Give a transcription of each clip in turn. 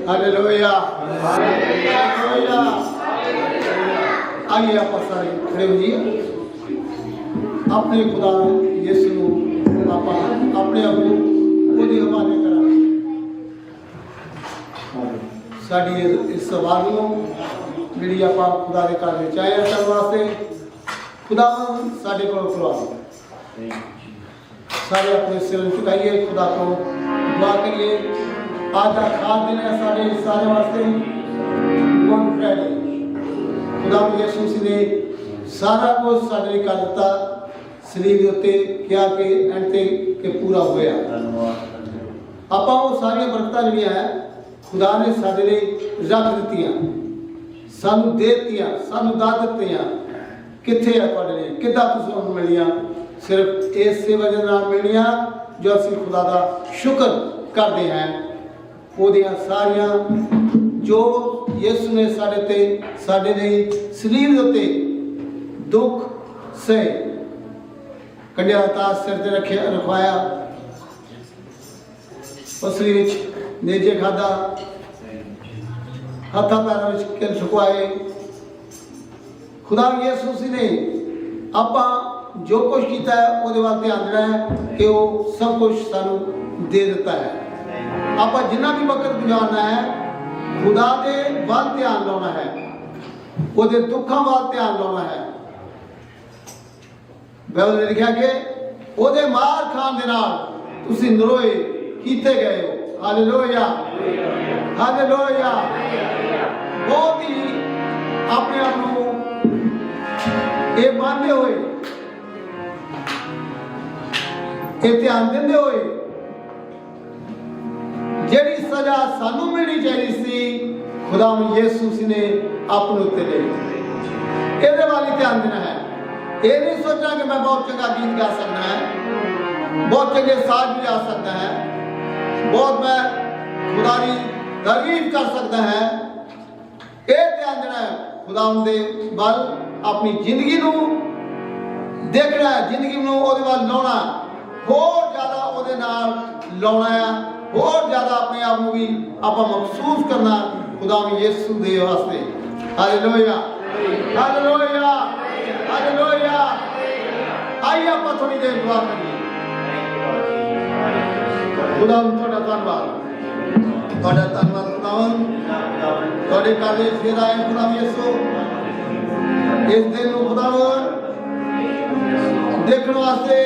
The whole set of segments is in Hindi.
Hallelujah hallelujah. आइए आप सारे खड़े हो जाइए। अपने खुदा यीशु ਨੂੰ ਆਪਾਂ ਆਪਣੇ ਆਪ ਨੂੰ ਉਹਦੇ ਹਵਾਲੇ ਕਰਾਂਗੇ। ਸਾਡੀ ਇਸ ਸਵਾਲ ਨੂੰ ਜਿਹੜੀ ਆਪਾਂ खुदा ਦੇ ਘਰ ਵਿੱਚ ਆਏ ਕਰਨ ਵਾਸਤੇ खुदा ਸਾਡੇ ਕੋਲ ਕਰਵਾਓ। सारे अपने सिर झुकाइए, खुदा को दुआ करिए। आज का खास दिन है सारे वास्ते गुड फ्राइडे। खुदा यीशु मसीह ने सारा कुछ साडे लिए कर दिता, सलीब के उत्ते क्या कि एंड ते के पूरा होया। आपां वो सारी बरकतां जिहड़ियां है खुदा ने साडे लिए रख दित्तियां, सानू दे दित्तियां, सानू दस दित्तियां। कित्थे है तुहाडे लिए, किद्दां तुसीं उन्हें मिलियां? सिर्फ इस वजह नाल मिलियां जो असीं खुदा दा शुक्र करते हैं। ओदियां सारियां जो यीशु ने साडे ते साडे लिए सलीब दे उत्ते दुख सहे, कंडिया दा सिर ते रखवाया, पसली विच नेजे खादा, हत्थां पैरां विच किल सुकवाए। खुदा यीशु मसीह ने आपां जो कुछ किया है वो वाल ध्यान देना है कि वो सब कुछ सानू दे देता है। आप जिन्ना भी वक्त गुजारना है खुदा दे वाल ध्यान लाना है, वो दुखों वाल ध्यान लाना है। बाइबल ने लिखा कि वो मार खान दे नाल तुसीं नरोए कीते गए हो। Hallelujah hallelujah. बहुत ही अपने आप को ये मानते हुए ध्यान देंदे हुए जेड़ी सजा सानू मिलनी चाहिए सी खुदा यीशु मसीह ने अपने उत्ते ले इहदे वाल ध्यान देना है। ये नहीं सोचना कि मैं बहुत चंगा गीत गा सकता है, बहुत चंगे साज बजा सकता है, बहुत मैं खुदा की तारीफ कर सकता है। ये ध्यान देना है खुदा दे वाल अपनी जिंदगी नू देखना है, जिंदगी नू ओहदे वाल लाउणा, होर ज़्यादा ओहदे नाल लाउणा है, होर ज़्यादा अपने आप को भी आप महसूस करना खुदा यीशु दे वास्ते। हालेलुया हालेलुया हालेलुया। आइए आप थोड़ी देर दुआ करिए। खुदा थोड़ा धन्यवाद, थोड़ा धन्यवाद खुदावन थोड़े काले फिर आए खुदा यीशु इस दिन खुदावन देखने वास्ते,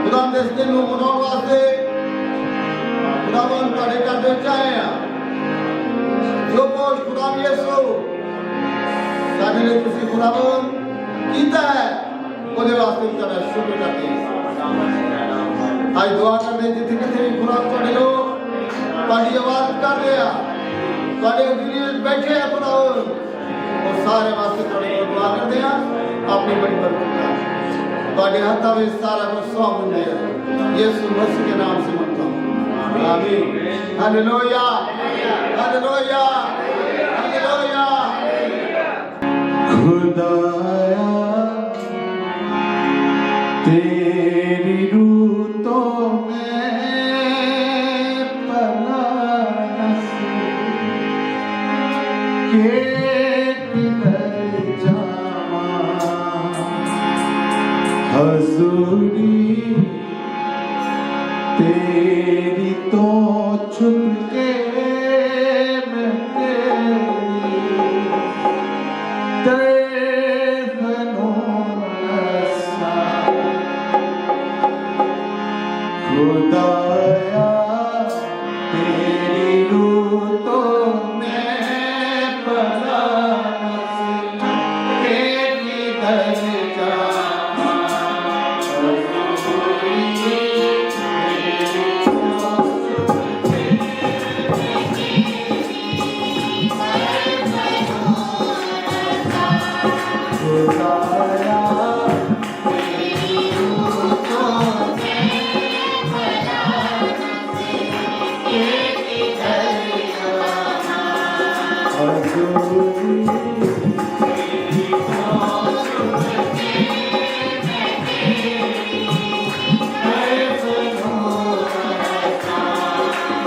खुदा इस दिन मनाने वास्ते खुदावन तुहाडे घर दे विच आए हैं। जो कुछ खुदा यीशु साडे लिए तुसीं खुदावन कीता है ਉਹਦੇ वास्ते तुहाडा शुक्र करते हैं। आज दुआ करते जिथे किथे भी खुदा तुहाडे लोग तुहाडी आवाज़ कर रहे हैं, तुहाडे दुनिया में बैठे हैं खुदावन, और सारे वास्ते तुहाडे कोल दुआ करते हैं अपनी बड़ी बरकत तुहाडे हाथों में सारा कुछ सौंप देते हैं। यीशु मसीह के नाम से मांगता हूँ, आमीन। हालेलुया हालेलुया हालेलुया। खुदाया तेरी रूतों में पला के किधर जावा हजूरी तेरी तो छुप के मैं खुदाया तेरी रूतों में पला के किधर जावा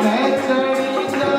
मैं चढ़ी जा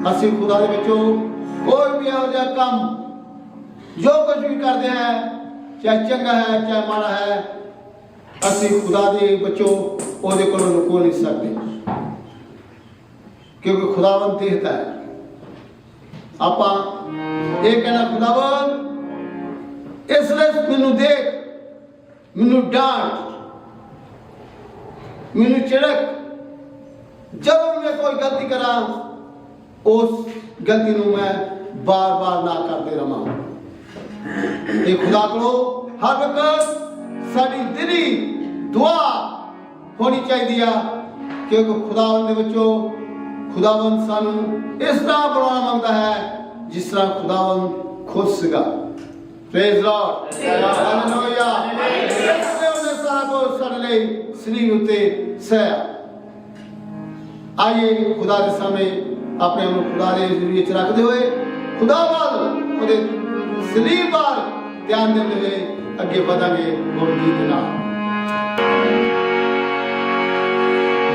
ਅਸੀਂ ਖੁਦਾ ਦੇ ਵਿੱਚੋਂ ਕੋਈ ਵੀ ਇਹੋ ਜਿਹਾ ਕੰਮ ਜੋ ਕੁਝ ਵੀ ਕਰਦੇ ਹਾਂ ਚਾਹੇ ਚੰਗਾ ਹੈ ਚਾਹੇ ਮਾੜਾ ਹੈ ਅਸੀਂ ਖੁਦਾ ਦੇ ਵਿੱਚੋਂ ਉਹਦੇ ਕੋਲੋਂ ਲੁਕੋ ਨਹੀਂ ਸਕਦੇ ਕਿਉਂਕਿ ਖੁਦਾਵੰਦ ਦੇਖਦਾ ਹੈ ਆਪਾਂ ਇਹ ਕਹਿਣਾ ਖੁਦਾਵੰਦ ਇਸ ਲਈ ਮੈਨੂੰ ਦੇਖ ਮੈਨੂੰ ਡਾਂਟ ਮੈਨੂੰ ਝਿੜਕ ਜਦੋਂ ਮੈਂ ਕੋਈ ਗਲਤੀ ਕਰਾਂ उस गलती नूं मैं बार बार ना करते रहां ये खुदा को हर वक्त साडी दिली दुआ होनी चाहिए क्योंकि खुदावंद दे विचों खुदावंद सानू इस तरह बनाना मांगता है जिस तरह खुदावंद खुद सीगा प्रेज लॉर्ड हालेलुया उन्हें सारा कुछ साडे लई सलीब उत्ते सहया आइए खुदा के सामने अपने आप खुदा के जरिए रखते हुए खुदा वाल सलीब वाल ध्यान देते हुए अगे बढ़ांगे गुरगीत नाल।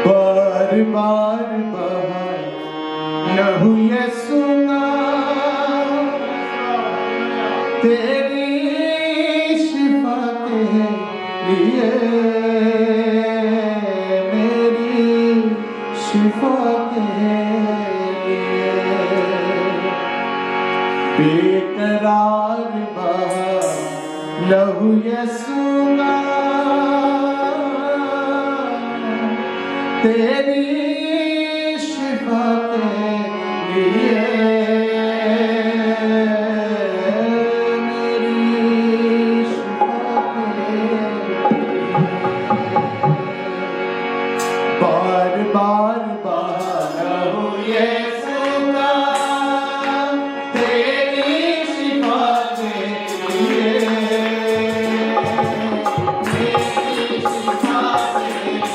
बार बार बहा लहू यीशु का, तेरी शिफा के लिए, मेरी शिफा के लिए। बेकरार बहा लहू यीशु का, तेरी शिफा के लिए, मेरी शिफा के लिए। बार बार बहा लहू यीशु का, तेरी शिफा के लिए, मेरी शिफा के लिए।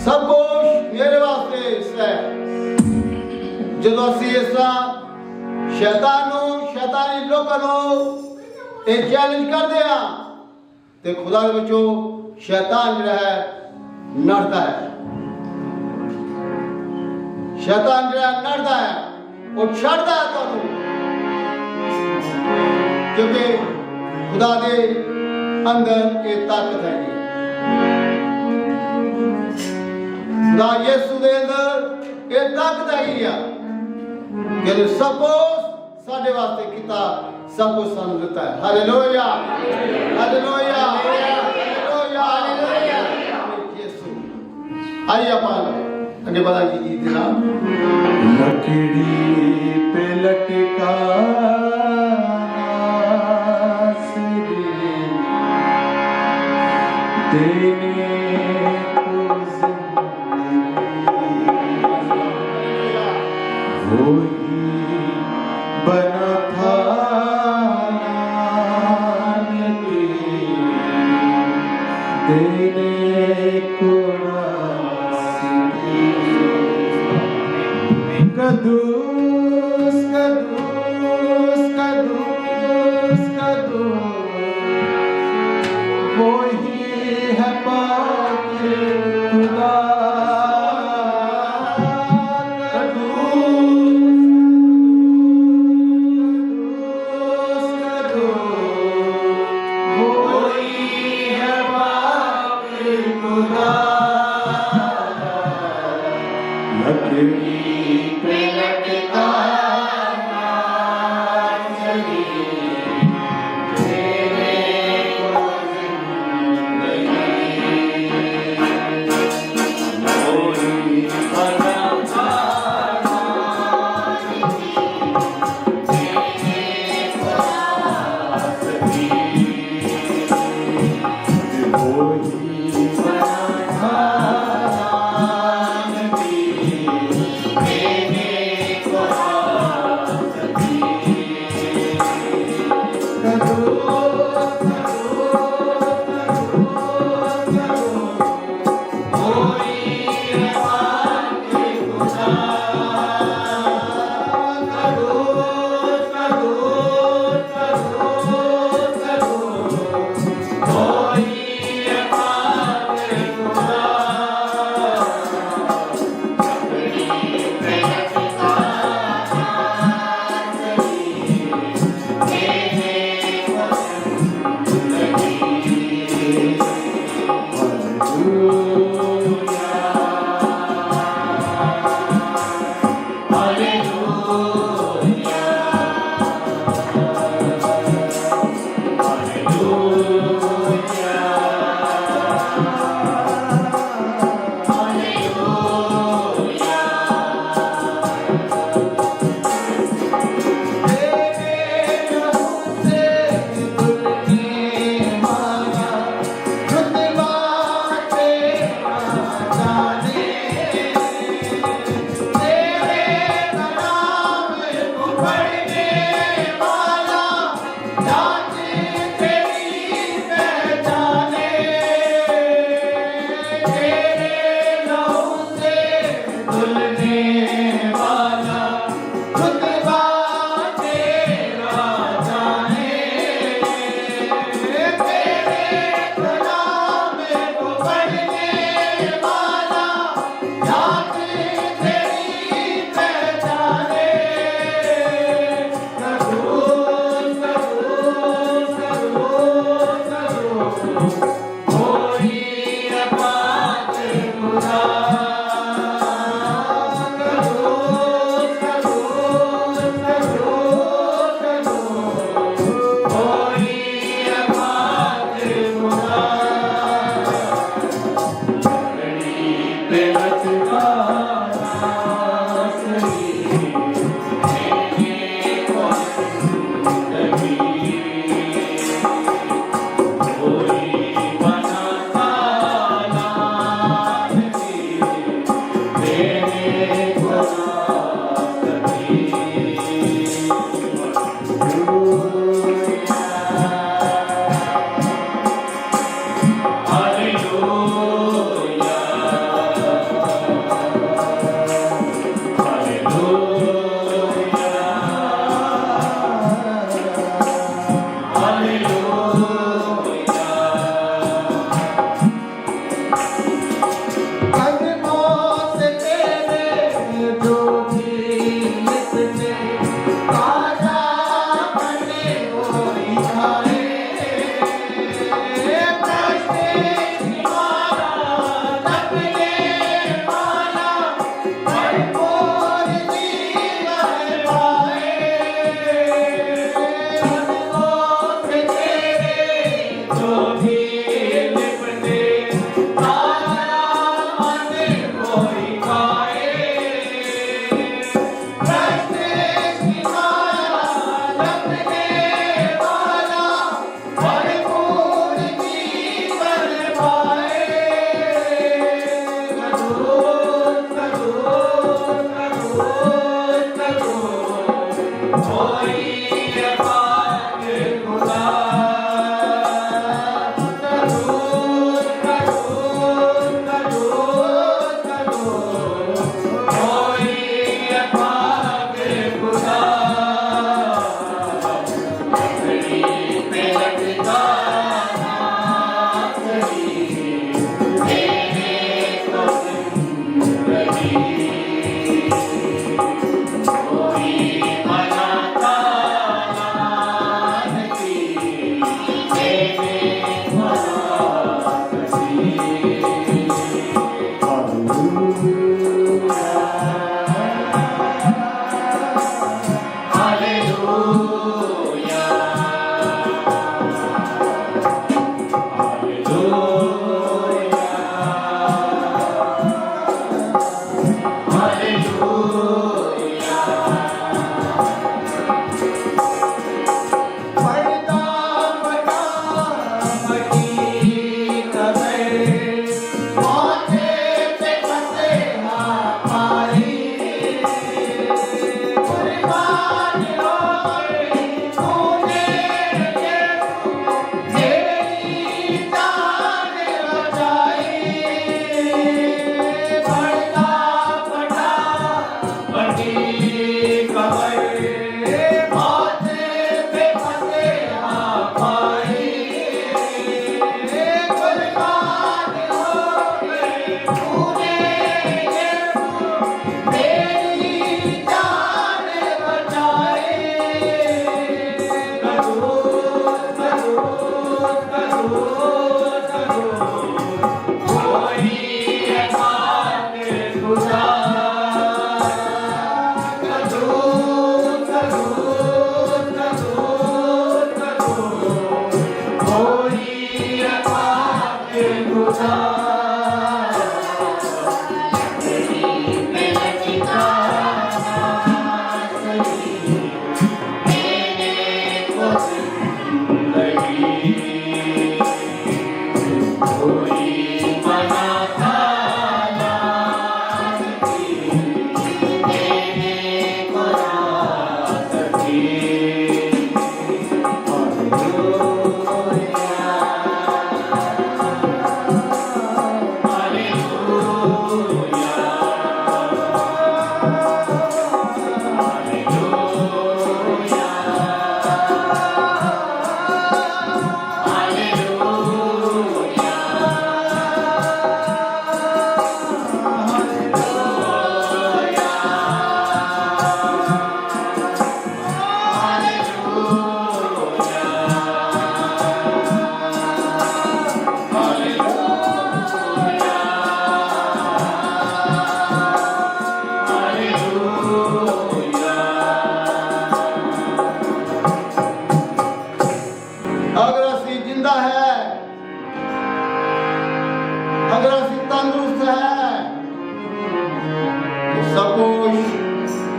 सब कुछ मेरे वास्ते है। जो असी इस तरह शैतानी लोगों को एक चैलेंज कर दिया तो खुदा के बच्चों शैतान जो है नड़ता है, शैतान जो है नड़ता है और छड़ता है तो क्योंकि खुदा के अंदर एक ताकत है। खुदा यीशु के अंदर एक ताकत है कि सब कुछ साडे वास्ते किता, सब कुछ सानू दिता है। हालेलुया हालेलुया हालेलुया। यीशु आइए अपन अगे बढ़ा की गीत ना। लकड़ी पे लटका देने को वही बना था देने को कदूस कदूस कदूस कदूस वही है पाक खुदा।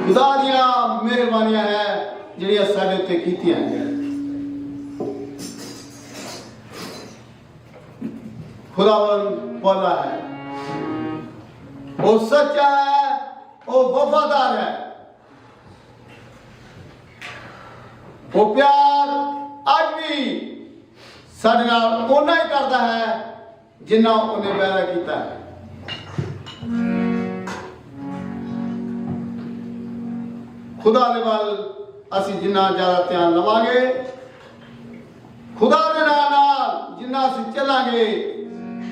खुदा दिया मेहरबानियां है जिहड़ियां साडे उत्ते कीतियां गईयां। खुदावंद भला है, वो सच्चा है, वो वफादार है, वो प्यार आज भी साडे नाल उन्ना ही करता है जिन्ना उन्हें पैदा किया है। खुदा दे वाल असी जिन्ना ज्यादा ध्यान लवांगे, खुदा दे नाल जिन्ना असी चलांगे,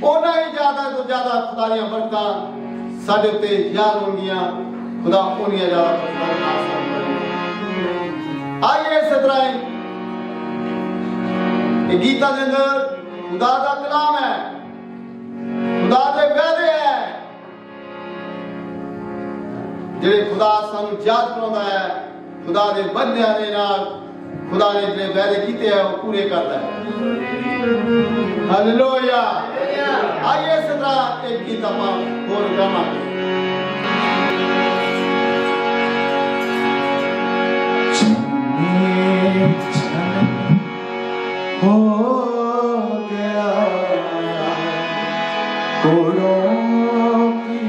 उन्ना ही ज्यादा तो ज्यादा खुदा दी बरकतां साडे उत्ते यार होंगियां। खुदा उन्नियां ज्यादा बरकतां नाल आइए इस तरह गीता दे अंदर खुदा दा कलाम है, खुदा दे वादे है जिहड़े खुदा सानू याद कराउंदा है। खुदा दे बंदियां दे नाल खुदा ने जिहड़े वादे कीते हैं वो पूरे करता है। हालेलुया। आइए इस तरह एक गीत आपां होर गावांगे। हो गया कोड़ों की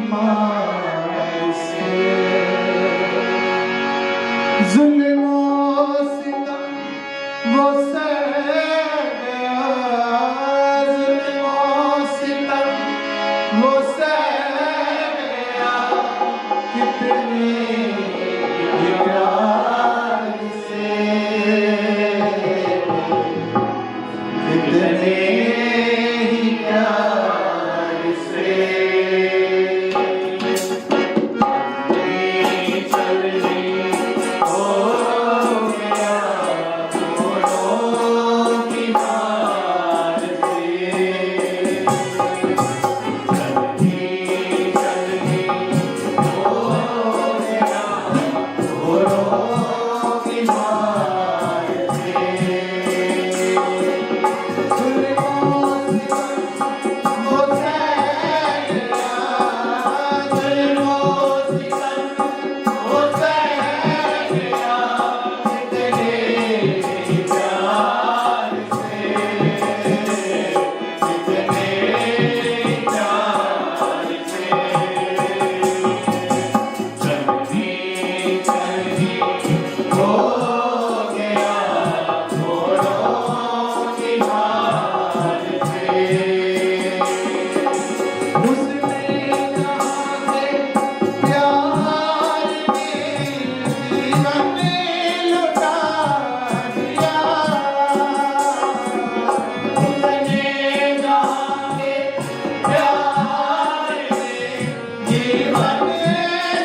जीवन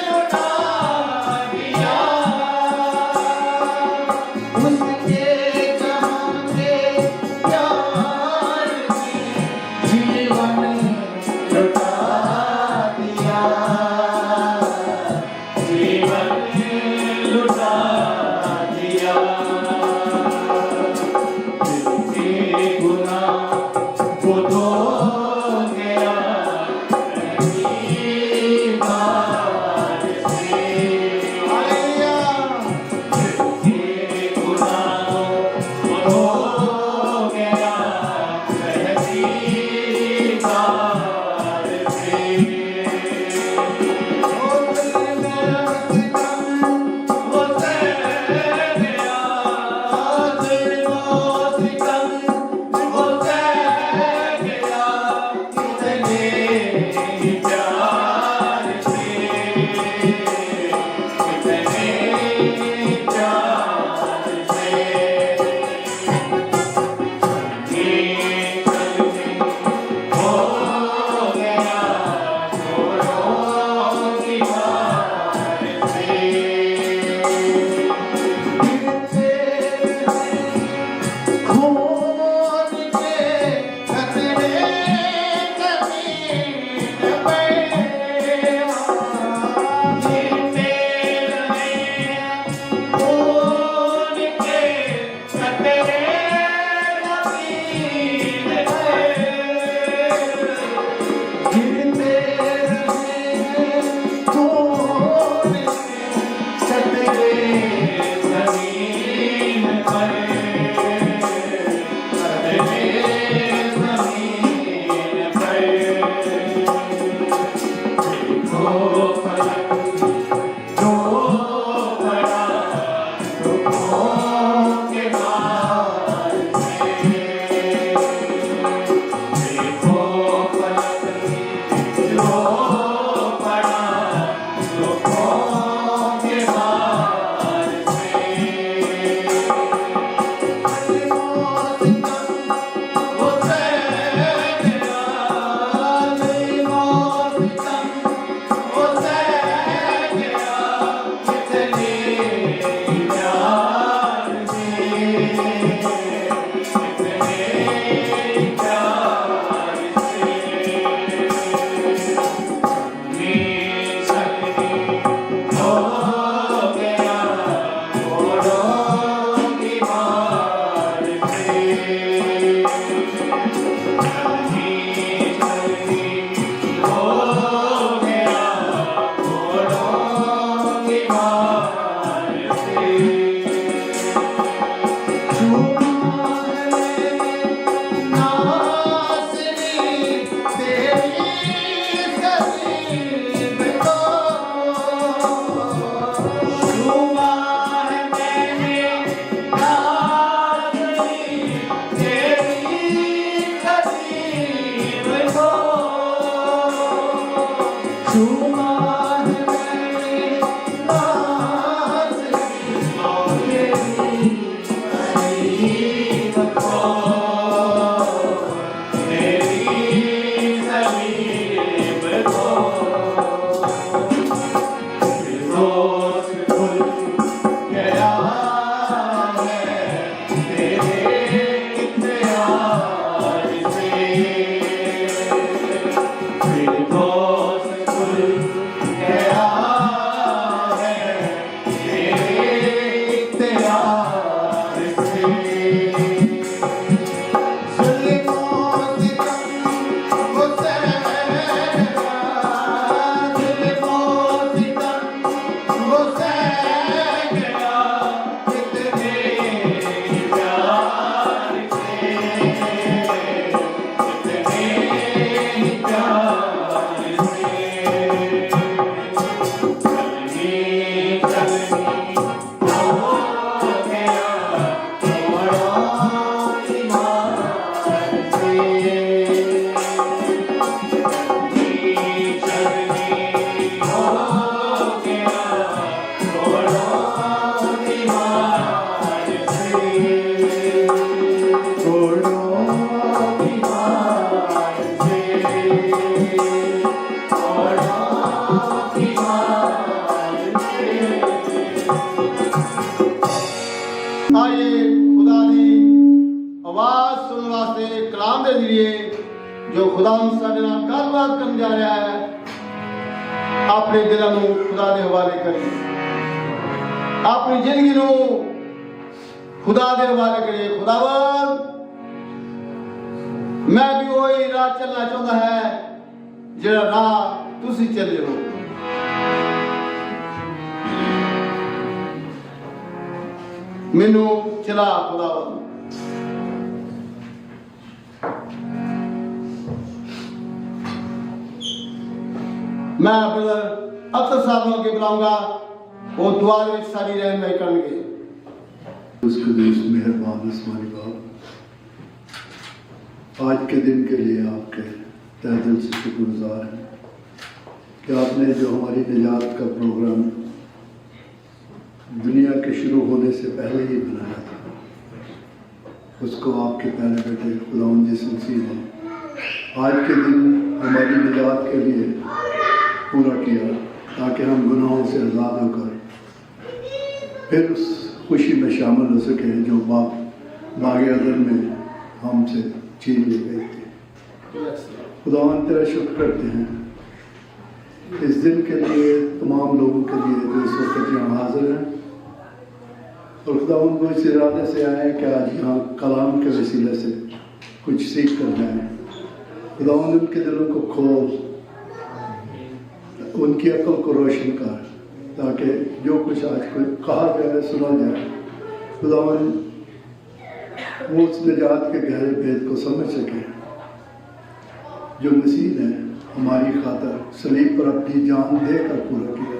लुटा दिया उसके जहां के प्यार में जीवन लुटा दिया जीवन लुटा दिया दिल के गुनाह वो धो गया पहली बार से हालेलुया दिल के गुनाह वो धो गया पहली बार से ओ दिल मेरा सितम वो सह गया दिल वो सितम वो सह गया कितने प्यार से कितने प्यार से हो गया छोड़ो की बात से गिरते खून के कतरे जमीन पे गिरते रहे खून के कतरे जमीन पे गिरते रहे खून के कतरे जमीन पर कतरे जमीन पर देखो फलक जो पड़ा दुखों के मार से देखो फलक जो पड़ा दुखों के मार से वो सह गया वो सह गया कितने प्यार से कितने प्यार से हो गया छोड़ो की बार से हो गया छोड़ो की बार से खुदा साडे नाल गलबात करन जा रहा है, अपने दिलों को खुदा दे हवाले करिए, अपनी जिंदगी को खुदा दे हवाले करिए। खुदावन मैं भी वही राह चलना चाहता है जिहड़ा राह तुसी चले हो। मैनू चला खुदावन। मैं ब्रदर अख्तर साहब को बुलाऊंगा, वो दुआ में सारी रहनुमाई करेंगे। उसके देश मेहरबान आसमानी बाप, आज के दिन के लिए आपके तहे दिल से शुक्रगुजार हैं कि आपने जो हमारी निजात का प्रोग्राम दुनिया के शुरू होने से पहले ही बनाया था, उसको आपके प्यारे बेटे खुदावंद यीशु मसीह ने आज के दिन हमारी निजात के लिए पूरा किया, ताकि हम गुनाहों से आज़ाद होकर फिर उस खुशी में शामिल हो सके जो बाप बागे अदर में हमसे छीन ली गई थी। खुदावंद तेरा शुक्र करते हैं इस दिन के लिए, तमाम लोगों के लिए जो इस वक्त यहाँ हाजिर हैं, और खुदावंद को इस इरादे से आए कि आज यहाँ कलाम के वसीले से कुछ सीख कर जाएं। खुदावंद उनके दिलों को खोल, उनकी अक्ल को रोशन कर, ताकि जो कुछ आज को कहा जाए सुना जाए, खुदावंद वो उस निजात के गहरे भेद को समझ सके जो मसीह ने हमारी खातर सलीब पर अपनी जान देकर पूरा किया।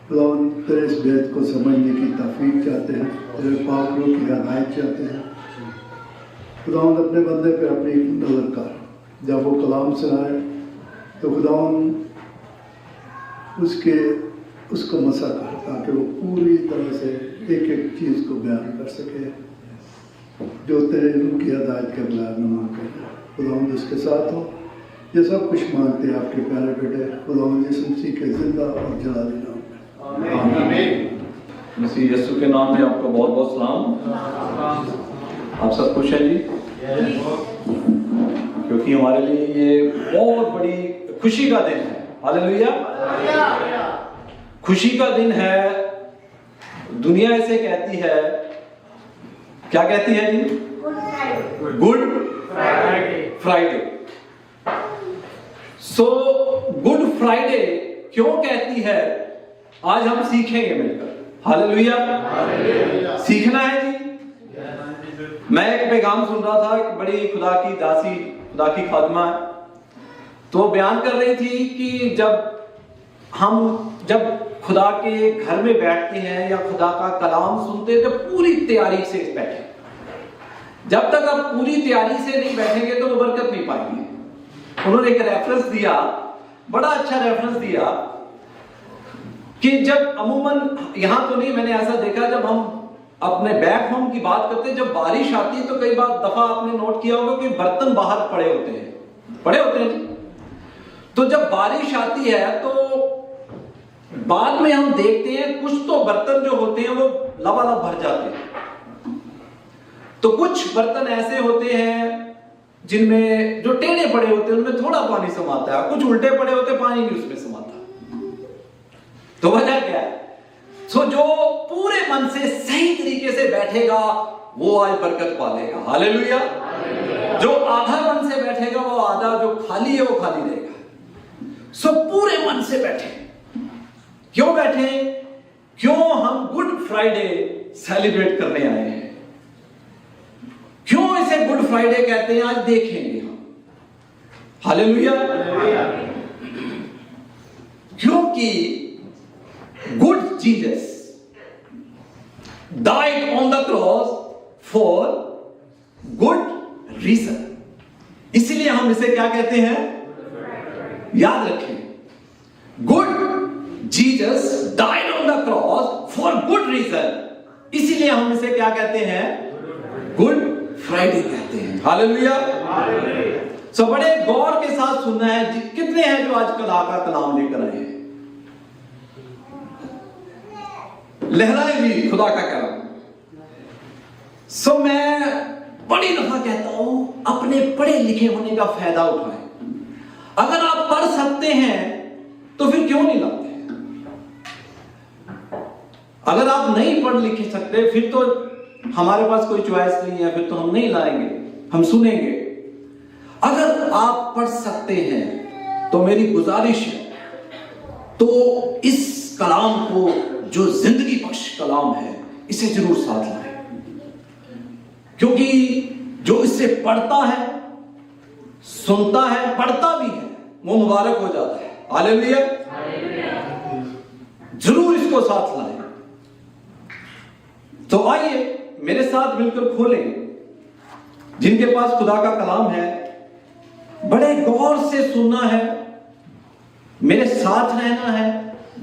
खुदावंद तेरे इस भेद को समझने की तौफीक चाहते हैं, तेरे पाक रूह की हिदायत चाहते हैं। खुदावंद अपने बंदे पे अपनी नज़र कर, जब वो कलाम सुनाए तो खुदावंद उसको मसा कर, ताकि वो पूरी तरह से एक एक चीज़ को बयान कर सके जो तेरे रूह की हिदायत के बगैर न मुमकिन है। खुदावंद उसके साथ हो। ये सब कुछ मांगते हैं आपके प्यारे बेटे खुदावंद यीशु मसीह के जिंदा और जलाली नाम में, आमीन। मसीह यीशु के नाम में आपको बहुत बहुत सलाम। आप सब खुश हैं जी? क्योंकि हमारे लिए ये बहुत बड़ी खुशी का दिन है। हालेलुया। खुशी का दिन है। दुनिया इसे कहती है, क्या कहती है जी? Good Friday. So good Friday क्यों कहती है, आज हम सीखेंगे मिलकर। हालेलुया। सीखना है जी। मैं एक पैगाम सुन रहा था, एक बड़ी खुदा की दासी, खुदा की खादमा है, तो बयान कर रही थी कि जब खुदा के घर में बैठते हैं या खुदा का कलाम सुनते हैं तो पूरी तैयारी से बैठे। जब तक आप पूरी तैयारी से नहीं बैठेंगे तो वो बरकत नहीं पाएंगे। उन्होंने एक रेफरेंस दिया, बड़ा अच्छा रेफरेंस दिया कि जब अमूमन, यहां तो नहीं, मैंने ऐसा देखा जब हम अपने बैक होम की बात करते हैं, जब बारिश आती है तो कई बार दफा आपने नोट किया होगा कि बर्तन बाहर पड़े होते हैं जी। तो जब बारिश आती है तो बाद में हम देखते हैं कुछ तो बर्तन जो होते हैं वो लबालब भर जाते हैं, तो कुछ बर्तन ऐसे होते हैं जिनमें जो टेढ़े पड़े होते हैं उनमें थोड़ा पानी समाता है, कुछ उल्टे पड़े होते हैं पानी नहीं उसमें समाता। तो वजह क्या है? सो जो पूरे मन से सही तरीके से बैठेगा वो आज बरकत पालेगा। हालेलुया। जो आधा मन से बैठेगा वो आधा, जो खाली है वो खाली रहेगा। सो पूरे मन से बैठे। क्यों बैठे? क्यों हम गुड फ्राइडे सेलिब्रेट करने आए हैं। क्यों इसे गुड फ्राइडे कहते हैं, आज देखेंगे हम। हालेलुया। क्योंकि good Jesus died on the cross for good reason, इसलिए हम इसे क्या कहते हैं, याद रखें, good Jesus died on the cross for good reason, इसीलिए हम इसे क्या कहते हैं, गुड फ्राइडे कहते हैं। हालेलुया। सो बड़े गौर के साथ सुनना है। कितने हैं जो आज खुदा का कलाम लेकर आए हैं? लहराए भी खुदा का कलाम। सो मैं बड़ी दफा कहता हूं, अपने पढ़े लिखे होने का फायदा उठाएं। अगर आप पढ़ सकते हैं तो फिर क्यों नहीं लाते? अगर आप नहीं पढ़ लिख सकते फिर तो हमारे पास कोई चॉइस नहीं है, फिर तो हम नहीं लाएंगे, हम सुनेंगे। अगर आप पढ़ सकते हैं तो मेरी गुजारिश है, तो इस कलाम को, जो जिंदगी बख्श कलाम है, इसे जरूर साथ लाएं, क्योंकि जो इसे पढ़ता है, सुनता है, पढ़ता भी है, वो मुबारक हो जाता है। हालेलुया। जरूर इसको साथ लाएं। तो आइए मेरे साथ मिलकर खोलें, जिनके पास खुदा का कलाम है, बड़े गौर से सुनना है, मेरे साथ रहना है,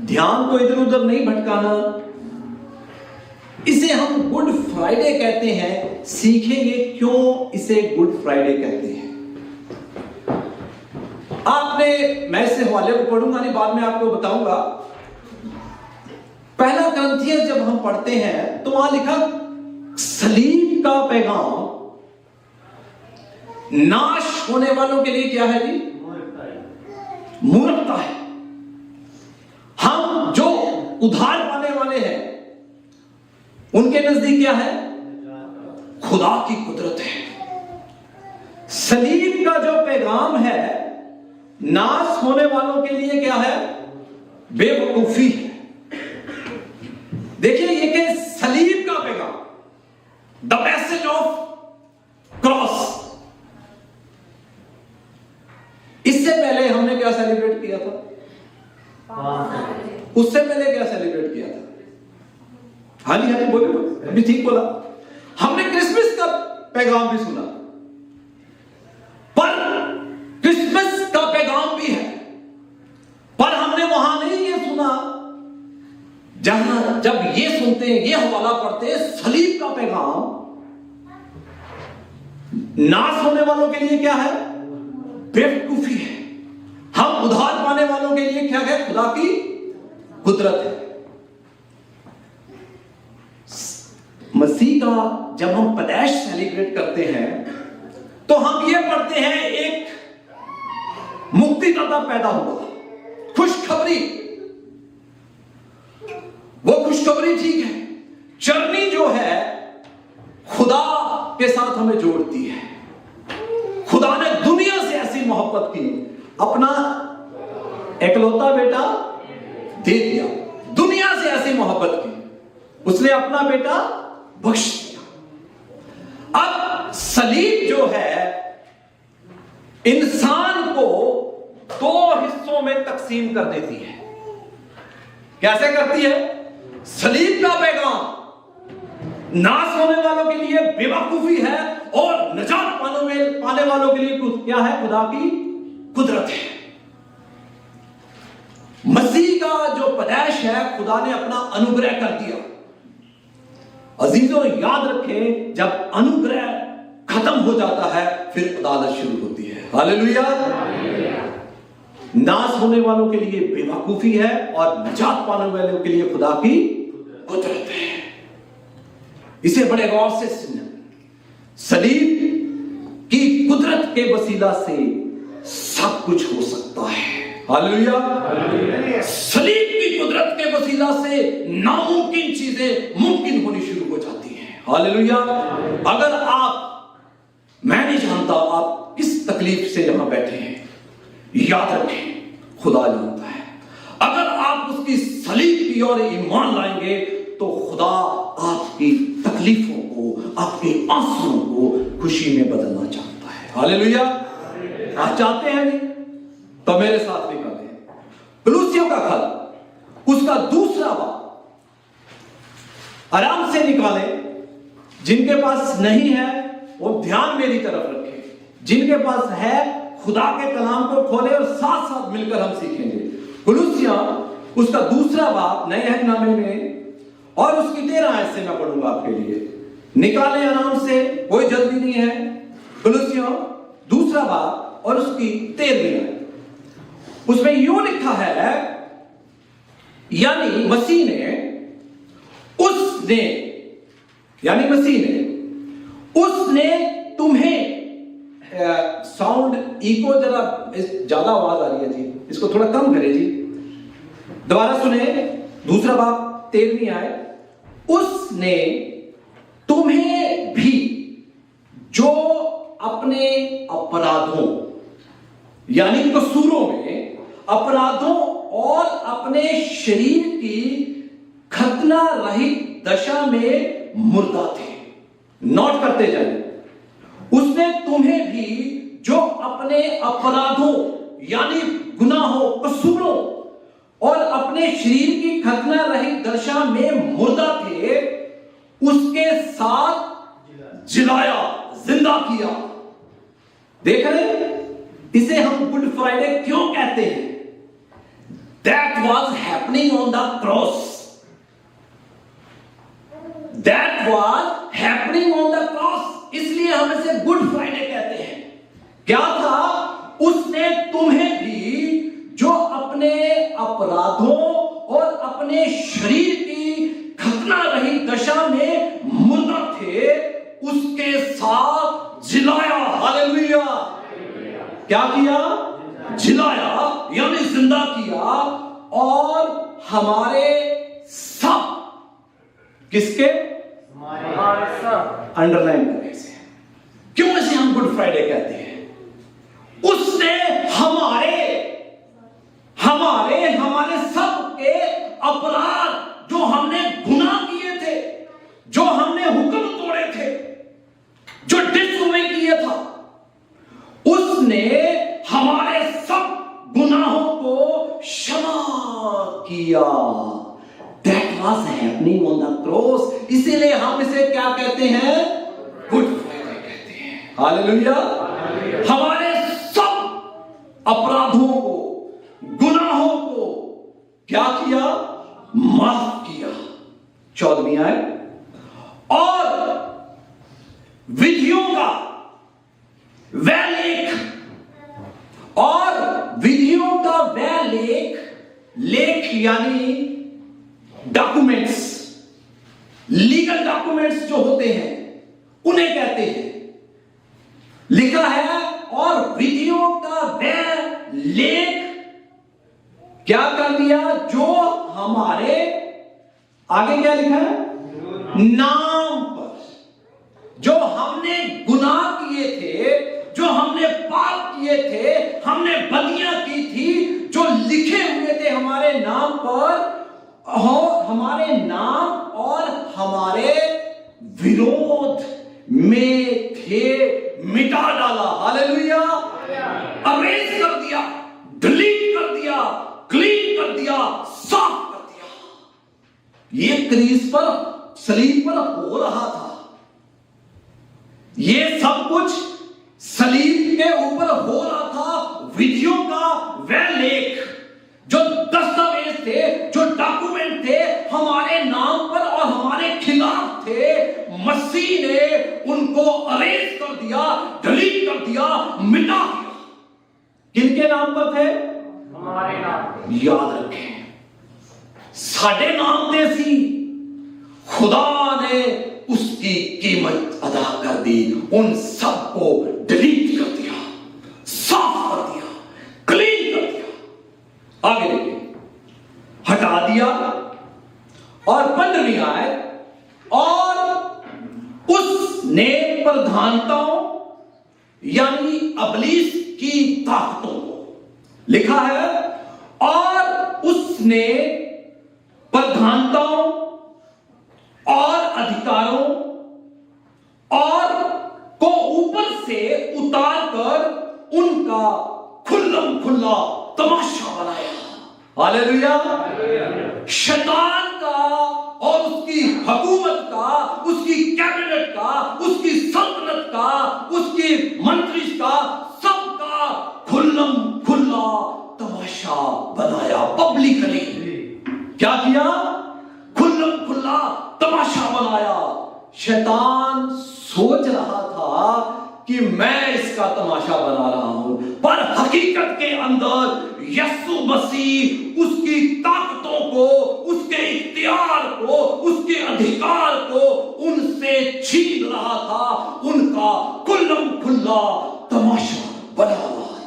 ध्यान को इधर उधर नहीं भटकाना। इसे हम गुड फ्राइडे कहते हैं। सीखेंगे क्यों इसे गुड फ्राइडे कहते हैं। मैं इस हवाले को पढ़ूंगा नहीं, बाद में आपको बताऊंगा। पहला करंथियन जब हम पढ़ते हैं तो वहां लिखा, सलीब का पैगाम नाश होने वालों के लिए क्या है जी? मूर्खता है। हम जो उद्धार पाने वाले हैं उनके नजदीक क्या है? खुदा की कुदरत है। सलीब का जो पैगाम है नाश होने वालों के लिए क्या है? बेवकूफी है। देखिए ये कि सलीब का पैगाम, द मैसेज ऑफ क्रॉस। इससे पहले हमने क्या सेलिब्रेट किया था? उससे पहले क्या सेलिब्रेट किया था? हाँ जी बोले, अभी ठीक बोला। हमने क्रिसमस का पैगाम भी सुना, पर क्रिसमस का पैगाम भी है, पर हमने वहां नहीं ये सुना जहां जब ये सुनते हैं, ये हवाला पढ़ते हैं, सलीब का पैगाम नाश होने वालों के लिए क्या है? बेवकूफी है। हम उद्धार पाने वालों के लिए क्या है? खुदा की कुदरत है। मसीह का जब हम पैदाइश सेलिब्रेट करते हैं तो हम ये पढ़ते हैं, एक मुक्तिदाता पैदा हुआ। खुशखबरी, वो खुशखबरी ठीक है। जर्नी जो है खुदा के साथ हमें जोड़ती है। खुदा ने दुनिया से ऐसी मोहब्बत की, अपना एकलौता बेटा दे दिया। दुनिया से ऐसी मोहब्बत की, उसने अपना बेटा बख्श दिया। अब सलीब जो है इंसान को दो हिस्सों में तकसीम कर देती है। कैसे करती है? सलीब का पैगाम नाश होने वालों के लिए बेवकूफी है और निजात पाने वालों के लिए क्या है? खुदा की कुदरत है। मसीह का जो पैदाइश है, खुदा ने अपना अनुग्रह कर दिया। अजीजों याद रखें, जब अनुग्रह खत्म हो जाता है फिर अदालत शुरू होती है। हालेलुया। नाश होने वालों के लिए बेवकूफी है और निजात पाने वालों के लिए खुदा की कुदरत है। इसे बड़े गौर से सुनना। सलीब की कुदरत के वसीला से सब कुछ हो सकता है। हालेलुया। सलीब की कुदरत के वसीला से नामुमकिन चीजें मुमकिन होनी शुरू हो जाती हैं। हालेलुया। अगर आप, मैं नहीं जानता आप किस तकलीफ से यहां बैठे हैं, याद रखें खुदा जानता है। अगर आप उसकी सलीब की ओर ईमान लाएंगे तो खुदा आपकी तकलीफों को, आपके आंसुओं को खुशी में बदलना चाहता है। हालेलुया। आप चाहते हैं नहीं तो मेरे साथ निकालें कुलुस्सियों का खत, उसका दूसरा बाब, आराम से निकालें। जिनके पास नहीं है वो ध्यान मेरी तरफ रखें, जिनके पास है खुदा के कलाम को खोले और साथ साथ मिलकर हम सीखेंगे। कुलुस्सियां उसका दूसरा बाब नए अहदनामे में, और उसकी 13 आयत से मैं पढ़ूंगा आपके लिए। निकालें आराम से, कोई जल्दी नहीं है। कुलुस्सियां दूसरा बाब और उसकी 13वीं आयत, उसमें यूं लिखा है, यानी मसीह ने इको जरा ज्यादा आवाज आ रही है जी, इसको थोड़ा कम करें जी। दोबारा सुने, दूसरा बाब 13वीं आयत, उसने तुम्हें भी जो अपने अपराधों यानी कसूरों में, अपराधों और अपने शरीर की खतना रहित दशा में मुर्दा थे। नोट करते जाए, उसने तुम्हें भी जो अपने अपराधों यानी गुनाहों, कसूरों और अपने शरीर की खतना रहित दशा में मुर्दा थे, उसके साथ जिलाया, जिंदा किया। देख रहे हैं, इसे हम गुड फ्राइडे क्यों कहते हैं? That was happening on the cross, that was happening on the cross, इसलिए हम इसे गुड फ्राइडे कहते हैं। क्या था? उसने तुम्हें भी जो अपने अपराधों और अपने शरीर की खतना रही दशा में मुर्दा थे, उसके साथ जिलाया। हालेलुया! क्या किया? जिलाया यानी जिंदा किया। और हमारे सब, किसके? हमारे सब। अंडरलाइन करने से। क्यों इसे हम गुड फ्राइडे कहते हैं? उसने हमारे सब के अपराध, जो हमने गुनाह किए थे, जो हमने हुक्म तोड़े थे, जो डिसोबे किए था, उसने हमारे सब गुनाहों को क्षमा किया। That was happening on the cross, इसीलिए हम इसे क्या कहते हैं? गुड फ्राइडे कहते हैं। हालेलुया! हमारे सब अपराधों को, गुनाहों को क्या किया? माफ किया। 14वीं आयत, और विधियों का वह लेख, और विधियों का वह लेख यानी डॉक्यूमेंट्स, लीगल डॉक्यूमेंट्स जो होते हैं उन्हें कहते हैं। लिखा है, और विधियों का वह लेख क्या कर दिया? जो हमारे, आगे क्या लिखा है? नाम पर, जो हमने गुनाह किए थे, जो हमने पाप किए थे, हमने बदियां की थी, जो लिखे हुए थे हमारे नाम पर, हमारे नाम और हमारे विरोध में थे, मिटा डाला। हालेलुया! अरेज कर दिया, डिलीट कर दिया, क्लीन कर दिया, साफ कर दिया। ये क्रीज पर, सलीब पर हो रहा था। ये सब कुछ सलीब के ऊपर हो रहा था। विधियों का वह लेख, जो दस्तावेज थे, जो डॉक्यूमेंट थे, हमारे नाम पर और हमारे खिलाफ थे, मसीह ने उनको अरेस्ट कर दिया, डिलीट कर दिया, मिटा दिया। किनके नाम पर थे? हमारे नाम। याद रखें, साढ़े नाम ते सी, खुदा ने उसकी कीमत अदा कर दी, उन सबको डिलीट कर दिया, साफ कर दिया, क्लीन कर दिया। आगे देखिए, हटा दिया। और 15वीं आयत, और उसने प्रधानताओं यानी अबलीस की ताकतों को, लिखा है, और उसने प्रधानताओं और अधिकारों और को ऊपर से उतार कर उनका खुल्लम खुल्ला तमाशा बनाया। हालेलुया! शैतान का और उसकी हुकूमत का, उसकी कैबिनेट का, उसकी सल्तनत का, उसकी मंत्री का, सबका खुल्लम खुल्ला तमाशा बनाया। पब्लिकली क्या किया? खुल्लम खुल्ला तमाशा बनाया। शैतान सोच रहा था कि मैं इसका तमाशा बना रहा हूं, पर हकीकत के अंदर यीशु मसीह उसकी ताकतों को, उसके इख्तियार को, उसके अधिकार को उनसे छीन रहा था। उनका खुल्लम खुल्ला तमाशा बना रहा था।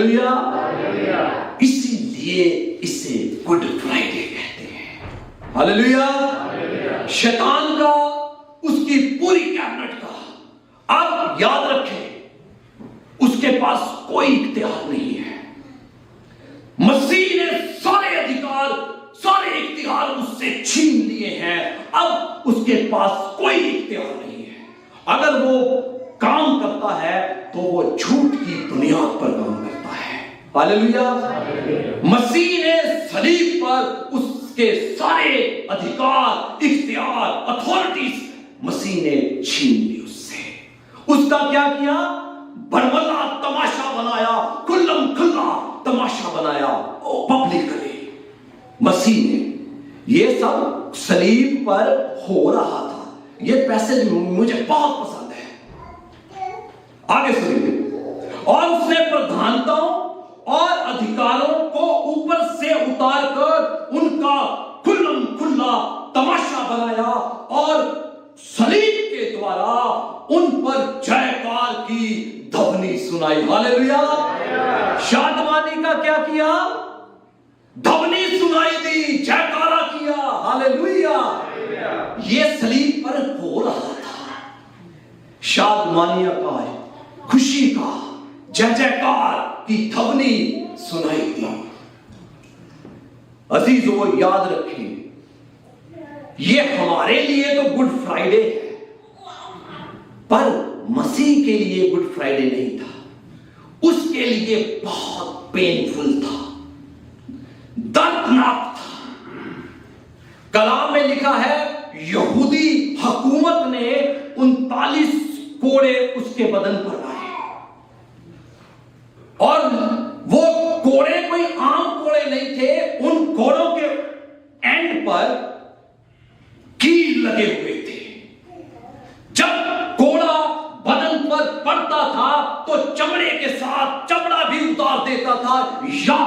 हालेलुया। इसीलिए इसे गुड फ्राइडे कहते हैं। हालेलुया। शैतान का, उसकी पूरी कैबिनेट का, अब याद रखें, उसके पास कोई इख्तियार नहीं है। मसीह ने सारे अधिकार, सारे इख्तियार उससे छीन लिए हैं। अब उसके पास कोई इख्तियार नहीं है। अगर वो काम करता है तो वो झूठ की बुनियाद पर काम करता है। हालेलुया। मसीह ने सलीब पर उसके सारे अधिकार, इख्तियार, अथॉरिटीज मसीह ने छीन ली उससे। उसका क्या किया? बड़बड़ा तमाशा बनाया, खुल्लम खुल्ला तमाशा बनाया पब्लिकली। मसीह ने ये सब सलीब पर हो रहा था। ये पैसेज मुझे बहुत पसंद है। आगे सुनिए। और उसने प्रधानताओं और अधिकारों को ऊपर से उतारकर उनका खुल्लम खुल्ला तमाशा बनाया और सलीब के द्वारा उन पर जयकार की ध्वनि सुनाई। हालेलुया। शादमानी का क्या किया? ध्वनि सुनाई दी, जयकारा किया। हालेलुया। ये सलीब पर हो रहा था। शादमानिया का, खुशी का, जय जयकार की ध्वनि सुनाई दी। अजीजों, याद रखें, ये हमारे लिए तो गुड फ्राइडे है, पर मसीह के लिए गुड फ्राइडे नहीं था। उसके लिए बहुत पेनफुल था, दर्दनाक था। कलाम में लिखा है, यहूदी हुकूमत ने 39 कोड़े उसके बदन पर लाए और वो कोड़े कोई आम कोड़े नहीं थे। उन कोड़ों के एंड पर कील लगे हुए थे। जब कोड़ा बदन पर पड़ता था तो चमड़े के साथ चमड़ा भी उतार देता था। या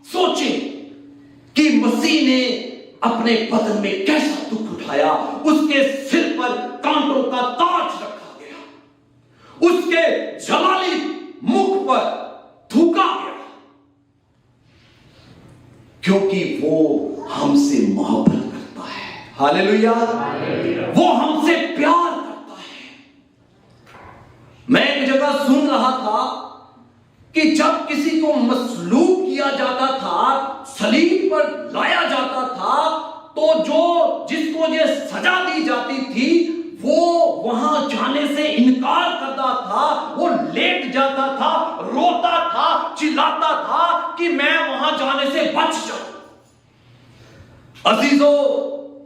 सोचें कि मसीह ने अपने बदन में कैसा दुख उठाया। उसके सिर पर कांटों का ताज रखा गया, उसके जलाली मुख पर थूका गया, क्योंकि वो हमसे मोहब्बत करता है। हालेलुया। वो हमसे प्यार करता है। मैं एक जगह सुन रहा था कि जब किसी को मसलूब किया जाता था, सलीब पर लाया जाता था, तो जिसको ये सजा दी जाती थी वो वहां जाने से इनकार करता था। वो लेट जाता था, रोता था, चिल्लाता था कि मैं वहां जाने से बच जाऊं। अजीजों,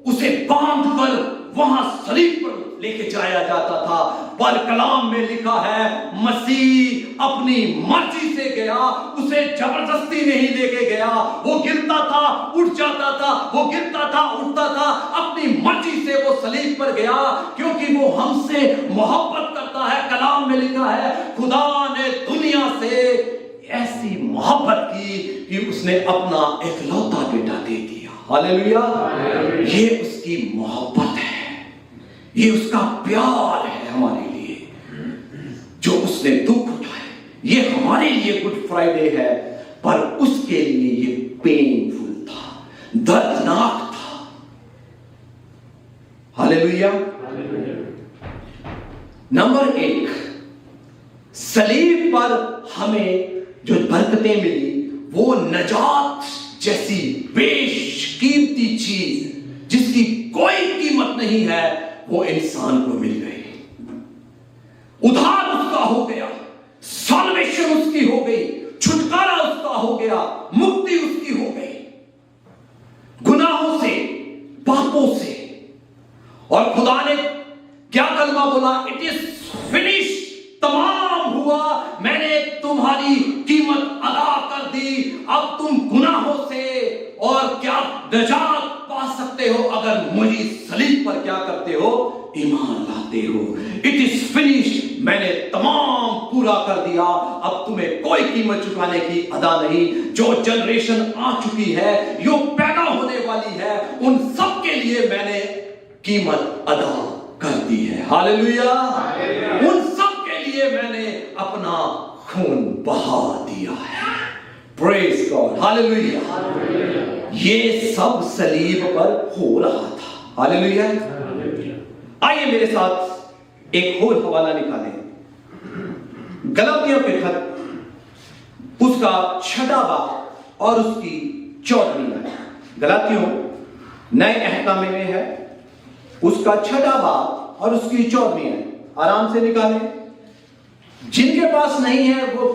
उसे बांध कर वहां सलीब पर लेके जाया जाता था। पर कलाम में लिखा है, मसीह अपनी मर्जी से गया, उसे जबरदस्ती नहीं लेके गया। वो गिरता था, उठ जाता था, वो गिरता था, उठता था। अपनी मर्जी से वो सलीब पर गया, क्योंकि वो हमसे मोहब्बत करता है। कलाम में लिखा है, खुदा ने दुनिया से ऐसी मोहब्बत की कि उसने अपना इकलौता बेटा दे दिया। हालेलुया। ये उसकी मोहब्बत है, ये उसका प्यार है हमारे लिए, जो उसने दुख उठाए। ये हमारे लिए गुड फ्राइडे है, पर उसके लिए ये पेनफुल था, दर्दनाक था। हालेलुया। नंबर 1, सलीब पर हमें जो बरकतें मिली वो नजात जैसी बेशकीमती चीज जिसकी कोई कीमत नहीं है, वो इंसान को मिल गई। उद्धार उसका हो गया, सल्वेशन उसकी हो गई, छुटकारा उसका हो गया, मुक्ति उसकी हो गई गुनाहों से, पापों से। और खुदा ने क्या कलमा बोला? इट इज फिनिश, तमाम हुआ, मैंने तुम्हारी कीमत अदा कर दी। अब तुम गुनाहों से और क्या निजात पा सकते हो अगर मुझे सलीब पर क्या करते हो? ईमान लाते हो। इट इज फिनिश, मैंने तमाम पूरा कर दिया। अब तुम्हें कोई कीमत चुकाने की अदा नहीं। जो जनरेशन आ चुकी है, जो पैदा होने वाली है, उन सब के लिए मैंने कीमत अदा कर दी है। हालेलुया। उन सब के लिए मैंने अपना खून बहा दिया है। Praise God, hallelujah. ये सब सलीब पर हो रहा था। हालेलुया। आइए मेरे साथ एक और हवाला निकालें, गलातियों के खत उसका 6वां बाब और उसकी 14वीं आयत। गलातियों नए अहकामे में है, उसका 6वां बाब और उसकी 14वीं आयत। आराम से निकालें। जिनके पास नहीं है वो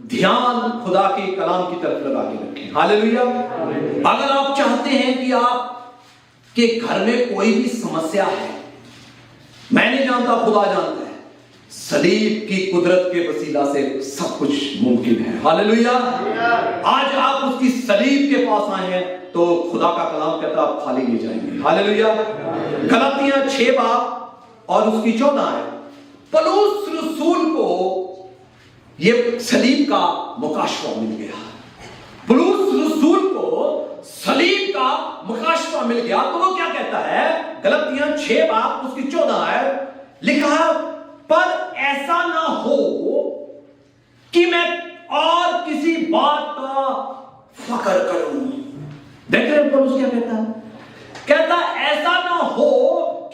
ध्यान खुदा के कलाम की तरफ लगा के रखें। हालेलुया। अगर आप चाहते हैं कि आपके घर में कोई भी समस्या है, मैं नहीं जानता, खुदा जानता है, सलीब की कुदरत के वसीला से सब कुछ मुमकिन है। हालेलुया। आज आप उसकी सलीब के पास आए हैं तो खुदा का कलाम कहता है आप खाली नहीं जाएंगे। हालेलुया। गलातियां 6 बाब और उसकी 14 आयत। पौलुस रसूल को ये सलीब का मुकाशवा मिल गया। पौलुस रसूल को सलीब का मुकाशवा मिल गया तो वो क्या कहता है? गलातियां 6 बाब उसकी 14 आयत लिखा, पर ऐसा ना हो कि मैं और किसी बात का फख्र करूं। देख रहे हैं पौलुस क्या कहता है? कहता ऐसा ना हो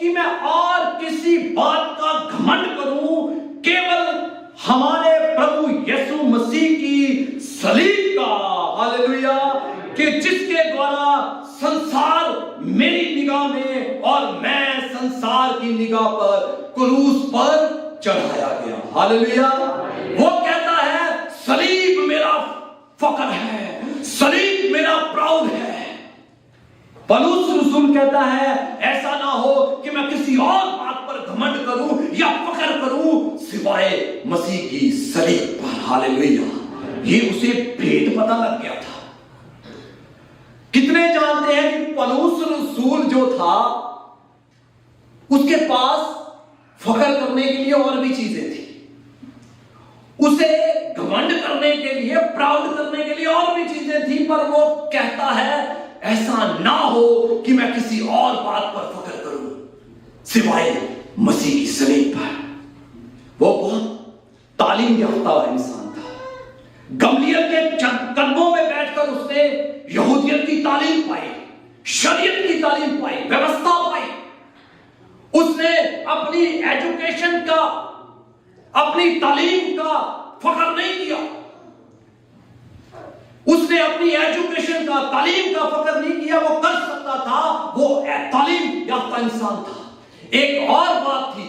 कि मैं और किसी बात का घमंड करूं, केवल हमारे प्रभु यीशु मसीह की सलीब का। हालेलुया। कि जिसके द्वारा संसार मेरी निगाह में और मैं संसार की निगाह पर क्रूस पर चढ़ाया गया। हालेलुया। वो कहता है सलीब मेरा फख्र है, सलीब मेरा प्राउड है। पौलुस रसूल कहता है ऐसा ना हो कि मैं किसी और बात पर घमंड करूं या फख्र करूं सिवाय मसीह की सलीब पर। हालेलुया। ये उसे भेद पता लग गया था। कितने जानते हैं कि पौलुस रसूल जो था उसके पास फख्र करने के लिए और भी चीजें थी, उसे घमंड करने के लिए, प्राउड करने के लिए और भी चीजें थी, पर वो कहता है ऐसा ना हो कि मैं किसी और बात पर फख्र करूं सिवाय मसीह की सलीब पर। वो बहुत तालीम याफ्ता इंसान था। गमलीएल के कदमों में बैठकर उसने यहूदियत की तालीम पाई, शरीयत की तालीम पाई, व्यवस्था पाई। उसने अपनी एजुकेशन का, अपनी तालीम का फख्र नहीं किया। उसने अपनी एजुकेशन का, तालीम का फख्र नहीं किया। वो कर सकता था, वो तालीम याफ्ता इंसान था। एक और बात थी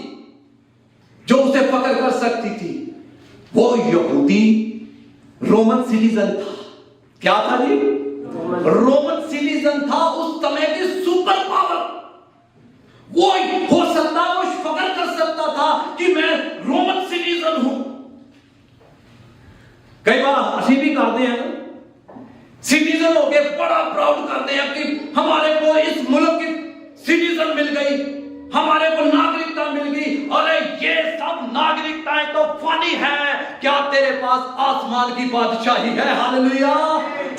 जो उसे फख्र कर सकती थी, वो यहूदी रोमन सिटीजन था। क्या था जी? रोमन सिटीजन था। उस समय की सुपर पावर। वो हो सकता, वो फख्र कर सकता था कि मैं रोमन सिटीजन हूं। कई बार हंसी भी करते हैं, सिटीजन होके बड़ा प्राउड करते हैं कि हमारे को इस मुल्क की सिटीजन मिल गई, हमारे को नागरिकता मिल गई। अरे ये सब नागरिकताएं तो फनी है, क्या तेरे पास आसमान की बादशाही है? हालेलुया।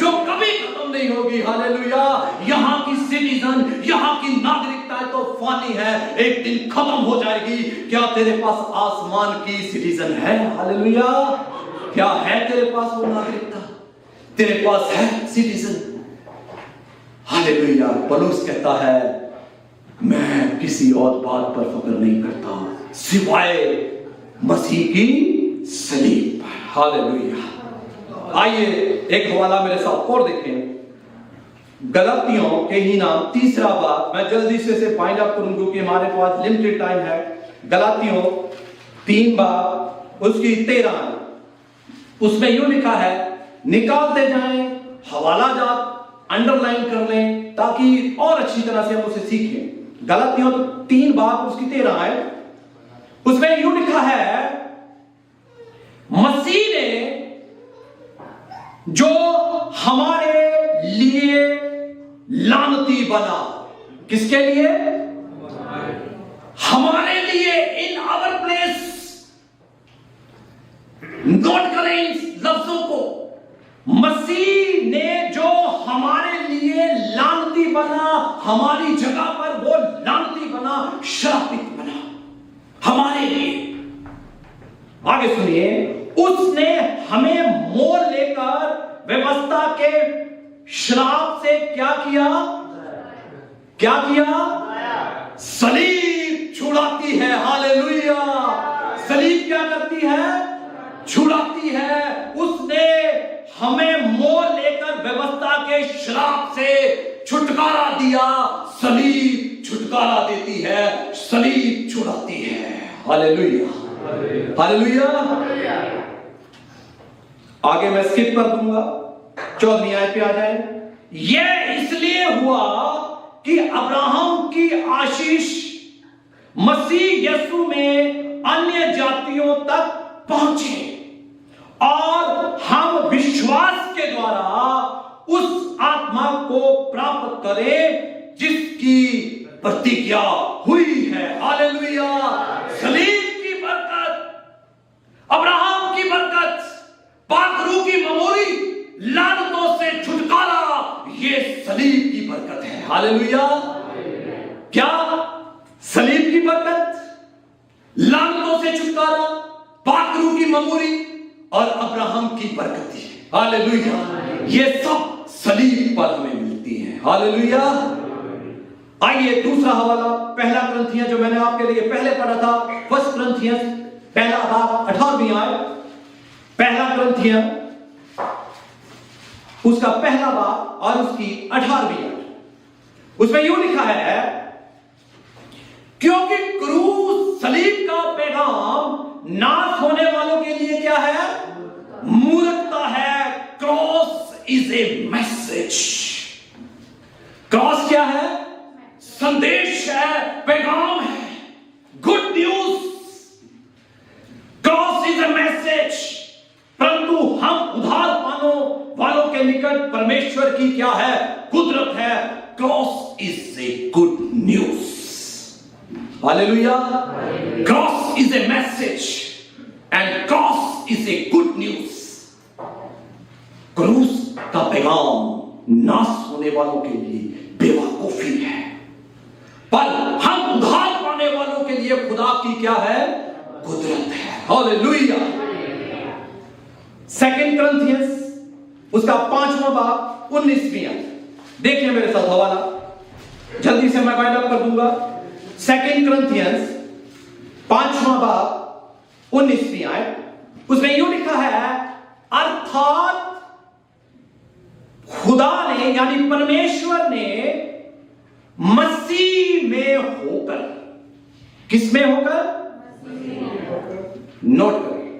जो कभी खत्म नहीं होगी। हालेलुया। यहाँ की सिटीजन, यहाँ की नागरिकताएं तो फनी है, एक दिन खत्म हो जाएगी। क्या तेरे पास आसमान की सिटीजन है? हालेलुया। क्या है तेरे पास वो नागरिकता? तेरे पास है सिटीजन। हालेलुया। पौलुस कहता है मैं किसी और बात पर फख्र नहीं करता सिवाय मसीह की सलीब पर। हालेलुया। आइए एक हवाला मेरे साथ और देखें। गलातियों के ही नाम 3 बाब। मैं जल्दी से इसे फाइंड अप करूं क्योंकि हमारे पास लिमिटेड टाइम है। गलातियों 3 बाब उसकी 13, उसमें यूं लिखा है, निकालते जाएं, हवाला जात अंडरलाइन कर लें ताकि और अच्छी तरह से हम उसे सीखें। गलातियों 3 बाब उसकी 13 है, उसमें यूं लिखा है, मसीह ने जो हमारे लिए लानती बना। किसके लिए? हमारे लिए। In our place. नोट करें इन लफ्जों को। मसीह ने जो हमारे लिए लानती बना, हमारी जगह पर वो लानती बना, श्रापित बना हमारे लिए। आगे सुनिए, उसने हमें मोल लेकर व्यवस्था के श्राप से क्या किया? क्या किया? सलीब छुड़ाती है। हालेलुया। सलीब क्या करती है? छुड़ाती है। उसने हमें मोल लेकर व्यवस्था के श्राप से छुटकारा दिया। सलीब छुटकारा देती है, सलीब छुड़ाती है। Hallelujah, hallelujah. आगे मैं स्किप कर दूंगा, 14वीं आयत पे आ जाए। यह इसलिए हुआ कि अब्राहम की आशीष मसीह यीशु में अन्य जातियों तक पहुंचे और हम विश्वास के द्वारा उस आत्मा को प्राप्त करें जिसकी प्रतिज्ञा हुई है। हालेलुया। सलीब की बरकत, अब्राहम की बरकत, पाकरू की मेमोरी, लानतों से छुटकारा, ये सलीब की बरकत है। हालेलुया। क्या? सलीब की बरकत, लानतों से छुटकारा, पाकरू की मेमोरी और अब्राहम की बरकत है। हालेलुया। ये सब सलीब पर हमें मिलती है। हालेलुया। आइए दूसरा हवाला, पहला कुरिन्थियों जो मैंने आपके लिए पहले पढ़ा था, फर्स्ट कुरिन्थियों पहला बाब 18वीं आयत, पहला कुरिन्थियों उसका पहला बाब और उसकी 18वीं आयत, उसमें यूं लिखा है, क्योंकि क्रूस सलीब का पैगाम नाश होने वालों के लिए क्या है? मूर्खता है। Cross is a message. Cross क्या है? संदेश है, पैगाम है, good news. Cross is a message. परंतु हम उधार पाने वालों के निकट परमेश्वर की क्या है? कुदरत है। Cross is a good news. Hallelujah. Cross is a message and cross is a good news. क्रूस का पैगाम नाश होने वालों के लिए बेवकूफी है, पर हम उधार पाने वालों के लिए खुदा की क्या है? कुदरत है। हालेलुया। सेकंड कुरिन्थियों उसका 5वां बाब 19वीं आयत, देखिए मेरे साथ हवाला, जल्दी से मैं वाइंड अप कर दूंगा। सेकंड कुरिन्थियों 5वां बाब 19वीं आयत, उसमें यूं लिखा है, अर्थात खुदा ने यानी परमेश्वर ने मसीह में होकर, किस में होकर? नोट करें,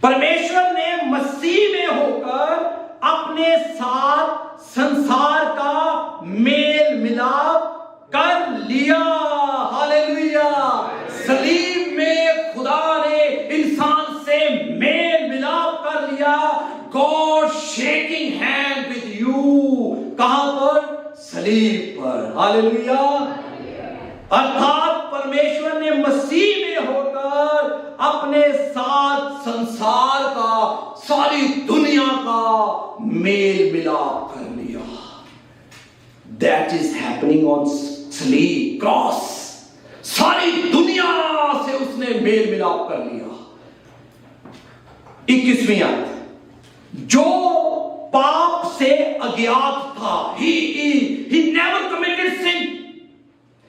परमेश्वर ने मसीह में होकर अपने साथ संसार का मेल मिलाप कर लिया। हालेलुया। सलीब में खुदा ने इंसान से मेल मिलाप कर लिया। God shaking hand with you. कहां पर? सलीब पर। हालेलुया। अर्थात परमेश्वर ने मसीह में होकर अपने साथ संसार का, सारी दुनिया का मेल मिलाप कर लिया। That is happening on sleep, cross. सारी दुनिया से उसने मेल मिलाप कर लिया। 21वीं आयत, जो पाप से अज्ञात था, he never committed sin,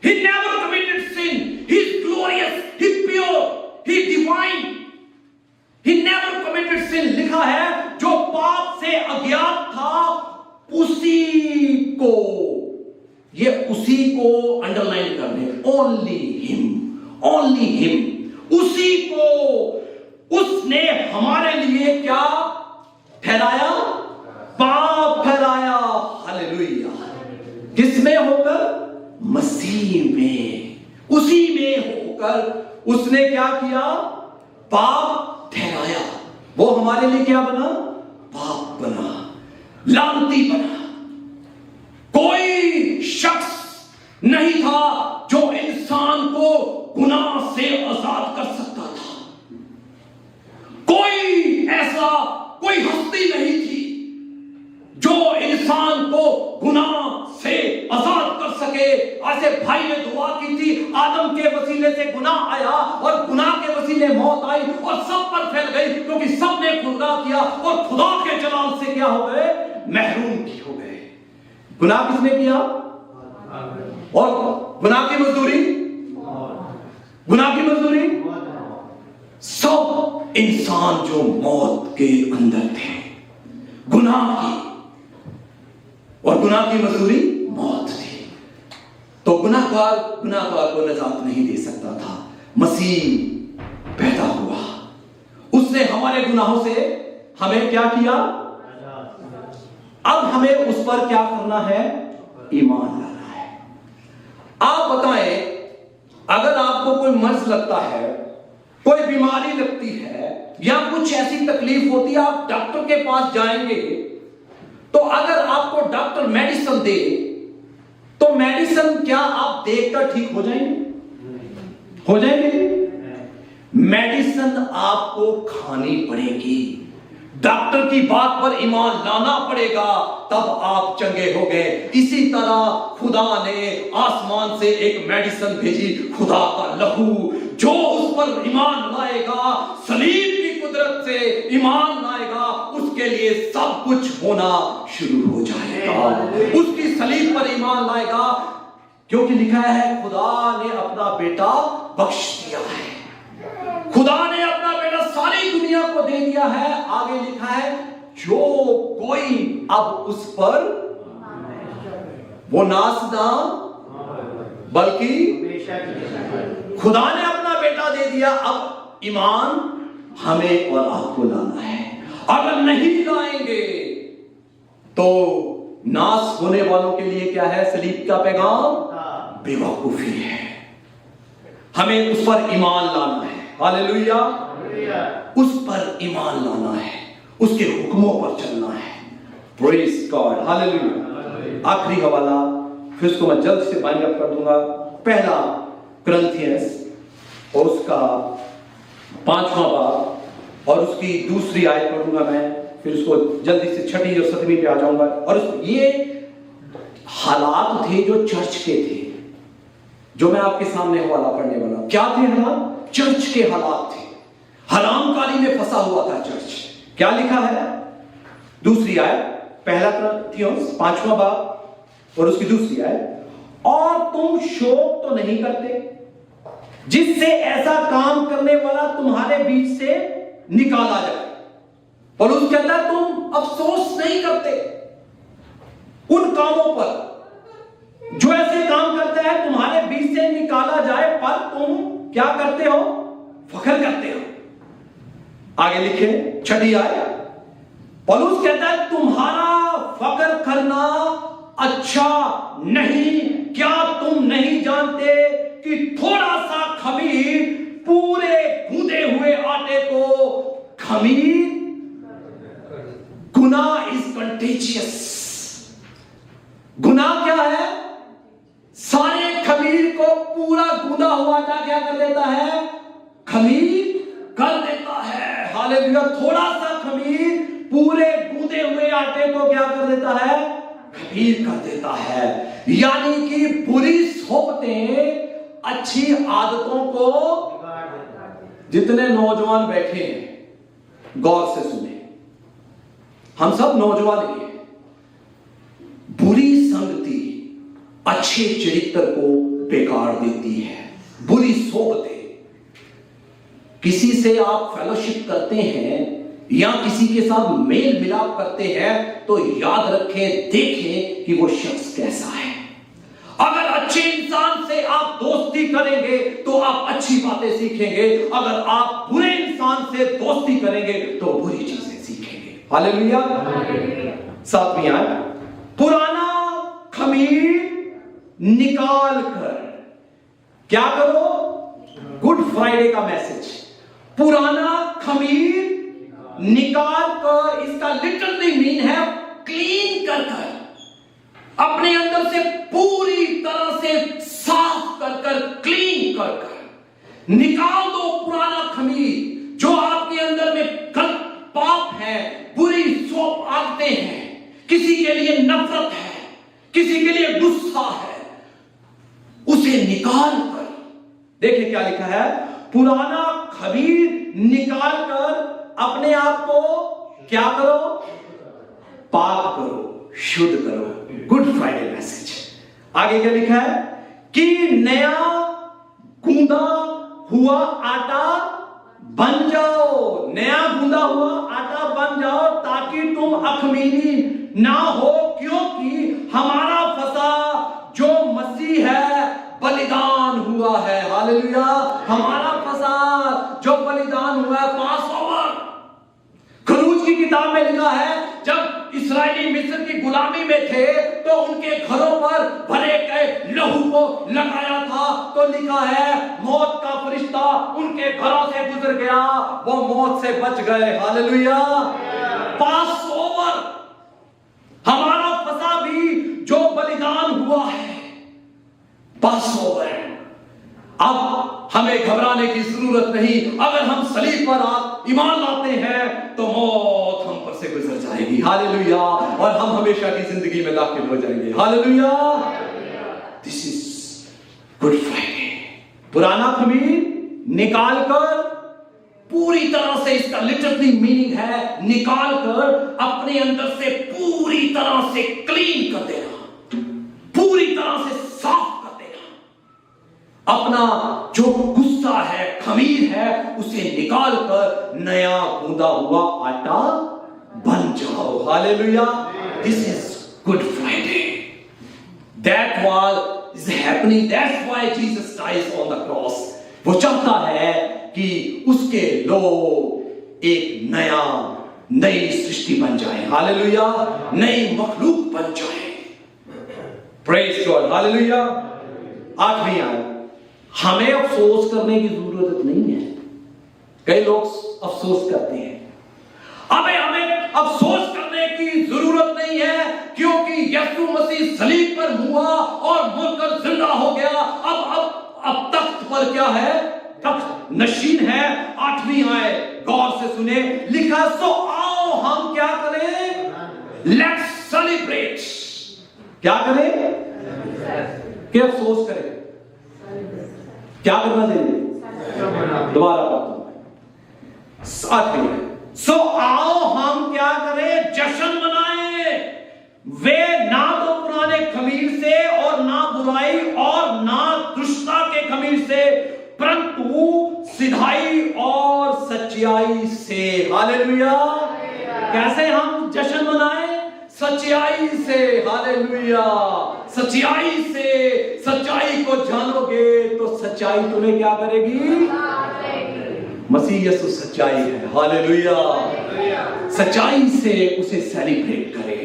he never committed sin, he is glorious, he is pure, he is divine, he never committed sin। लिखा है जो पाप से अज्ञात था उसी को, ये उसी को अंडरलाइन कर दें, ओनली हिम, उसी को उसने हमारे लिए क्या ठहराया? पाप ठहराया। हालेलुया। किसमें होकर? मसीह में, उसी में होकर उसने क्या किया? पाप ठहराया। वो हमारे लिए क्या बना? पाप बना, लानती बना। कोई शख्स नहीं था जो इंसान को गुनाह से आजाद कर सकता था। कोई हस्ती नहीं थी जो इंसान को गुनाह से आजाद कर सके। करके ऐसे भाई ने दुआ की थी, आदम के वसीले से गुनाह आया और गुनाह के वसीले मौत आई और सब पर फैल गई, क्योंकि सब ने गुनाह किया और खुदा के जलाल से क्या हो गए? महरूम की हो गए। गुनाह किसने किया? और गुनाह की मजदूरी, गुनाह की मजदूरी सब इंसान जो मौत के अंदर थे, गुनाह की, और गुनाह की मजदूरी मौत थी। तो गुनाहगार को निजात नहीं दे सकता था। मसीह पैदा हुआ, उसने हमारे गुनाहों से हमें क्या किया? अब हमें उस पर क्या करना है? ईमान लाना है। आप बताएं, अगर आपको कोई मर्ज लगता है, कोई बीमारी लगती है या कुछ ऐसी तकलीफ होती है, आप डॉक्टर के पास जाएंगे, तो अगर आपको डॉक्टर मेडिसिन दे तो मेडिसिन क्या आप देखकर ठीक हो जाएंगे? हो जाएंगे? मेडिसिन आपको खानी पड़ेगी, डॉक्टर की बात पर ईमान लाना पड़ेगा, तब आप चंगे हो गए। इसी तरह खुदा ने आसमान से एक मेडिसिन भेजी, खुदा का लहू, जो उस पर ईमान लाएगा, सलीब की कुदरत से ईमान लाएगा, उसके लिए सब कुछ होना शुरू हो जाएगा। उसकी सलीब पर ईमान लाएगा, क्योंकि लिखा है खुदा ने अपना बेटा बख्श दिया है, खुदा ने अपना बेटा सारी दुनिया को दे दिया है। आगे लिखा है जो कोई अब उस पर वो नाश ना, बल्कि खुदा ने अपना बेटा दे दिया। अब ईमान हमें और आपको लाना है। अगर नहीं लाएंगे तो नाश होने वालों के लिए क्या है? सलीब का पैगाम बेवकूफी है। हमें उस पर ईमान लाना है। हालेलुया। उस पर ईमान लाना है, उसके हुक्मों पर चलना है। Praise God. हालेलुया। आखिरी हवाला, फिर उसको मैं जल्द से बाइंड अप कर दूंगा। पहला कुरिन्थियंस और उसका 5वां बाब और उसकी दूसरी आयत पढ़ूंगा मैं, फिर उसको जल्दी से 6वीं और 7वीं पे आ जाऊंगा। और ये हालात थे जो चर्च के थे, जो मैं आपके सामने हवाला पढ़ने वाला। क्या थे हालात? चर्च के हालात थे। हरामकारी में फंसा हुआ था चर्च। क्या लिखा है? दूसरी आयत, पहला कुरिन्थियंस 5वां बाब और उसकी दूसरी आयत, और तुम शोक तो नहीं करते जिससे ऐसा काम करने वाला तुम्हारे बीच से निकाला जाए। और उसके अंदर तुम अफसोस नहीं करते उन कामों पर जो ऐसे काम करता है तुम्हारे बीच से निकाला जाए, पर तुम क्या करते हो? फख्र करते हो। आगे लिखे 6वीं आयत, पौलुस कहता है तुम्हारा फख्र करना अच्छा नहीं। क्या तुम नहीं जानते कि थोड़ा सा खमीर पूरे गूंदे हुए आटे को खमीर, गुनाह इज कंटेजियस। गुनाह क्या है? सारे खमीर को पूरा गूंदा हुआ आटा क्या कर देता है? खमीर कर देता है। हालेलुया। थोड़ा सा खमीर पूरे गूंदे हुए आटे को क्या कर देता है? खमीर कर देता है। यानी कि बुरी सोबतें अच्छी आदतों को, जितने नौजवान बैठे हैं गौर से सुने, हम सब नौजवान ही हैं। बुरी संगति अच्छे चरित्र को बेकार देती है। बुरी सोबतें, किसी से आप फेलोशिप करते हैं या किसी के साथ मेल मिलाप करते हैं तो याद रखें, देखें कि वो शख्स कैसा है। अगर अच्छे इंसान से आप दोस्ती करेंगे तो आप अच्छी बातें सीखेंगे, अगर आप बुरे इंसान से दोस्ती करेंगे तो बुरी चीजें सीखेंगे। हालेलुया। 7वीं आयत, पुराना खमीर निकाल कर क्या करो? गुड फ्राइडे का मैसेज, पुराना खमीर निकाल कर, इसका लिटरली मीन है क्लीन कर कर, अपने अंदर से पूरी तरह से साफ कर कर, क्लीन कर कर निकाल दो पुराना खमीर जो आपके अंदर में गलत पाप है, बुरी सोच आदतें हैं, किसी के लिए नफरत है, किसी के लिए गुस्सा है, उसे निकाल कर, देखिए क्या लिखा है, पुराना खमीर निकाल कर अपने आप को क्या करो, पाक करो, शुद्ध करो। Good Friday message. आगे क्या लिखा है कि नया गूंदा हुआ आटा बन जाओ, नया गूंदा हुआ आटा बन जाओ, ताकि तुम अखमीरी ना हो, क्योंकि हमारा फसा जो मसीह है बलिदान हुआ है। हालेलुया। हमारा फसा जो बलिदान हुआ है, पास ओवर। खरूज की किताब में लिखा है, जब इस्राएली मिस्र की गुलामी में थे तो उनके घरों पर भरे गए लहू को लगाया था, तो लिखा है मौत का फरिश्ता उनके घरों से गुजर गया, वो मौत से बच गए। हालेलुया। पास ओवर, हमारा फसा भी जो बलिदान हुआ है, पास ओवर। अब हमें घबराने की जरूरत नहीं। अगर हम सलीब पर ईमान लाते हैं तो मौत हम पर से गुजर जाएगी। हालेलुया। और हम हमेशा की जिंदगी में दाखिल हो जाएंगे। Hallelujah. This is Good Friday. पुराना खमीर निकाल कर, पूरी तरह से, इसका लिटरली मीनिंग है निकाल कर अपने अंदर से पूरी तरह से क्लीन कर देना, पूरी तरह से साफ कर देना। अपना जो गुस्सा है, खमीर है, उसे निकाल कर नया गूंदा हुआ आटा बन जाओ। Hallelujah. This is Good Friday. That was is happening, that's why Jesus dies on the cross. वो चाहता है कि उसके लोग एक नई सृष्टि बन जाए। हालेलुया। नई मखलूक बन जाए। Praise God. हालेलुया। 8वीं आयत, हमें अफसोस करने की जरूरत नहीं है। कई लोग अफसोस करते हैं। हमें अफसोस करने की जरूरत नहीं है, क्योंकि यीशु मसीह सलीब पर हुआ और मरकर जिंदा हो गया। अब तख्त पर क्या है, तख्त नशीन है। 8वीं आयत गौर से सुने, लिखा, सो आओ हम क्या करें, लेट्स सेलिब्रेट। क्या करें, क्या अफसोस करें, क्या करना चाहिए, दोबारा बात। 8वीं, सो आओ हम क्या करें, जश्न मनाएं। वे ना तो पुराने खमीर से और ना बुराई और ना दुष्टता के खमीर से, परंतु सिधाई और सच्चाई से। हालेलुया। कैसे हम जश्न मनाएं, सच्चाई से। हालेलुया। सच्चाई से, सच्चाई को जानोगे तो सच्चाई तुम्हें क्या करेगी, मसीह यीशु सच्चाई है। हालेलुया। सच्चाई से उसे सेलिब्रेट करें,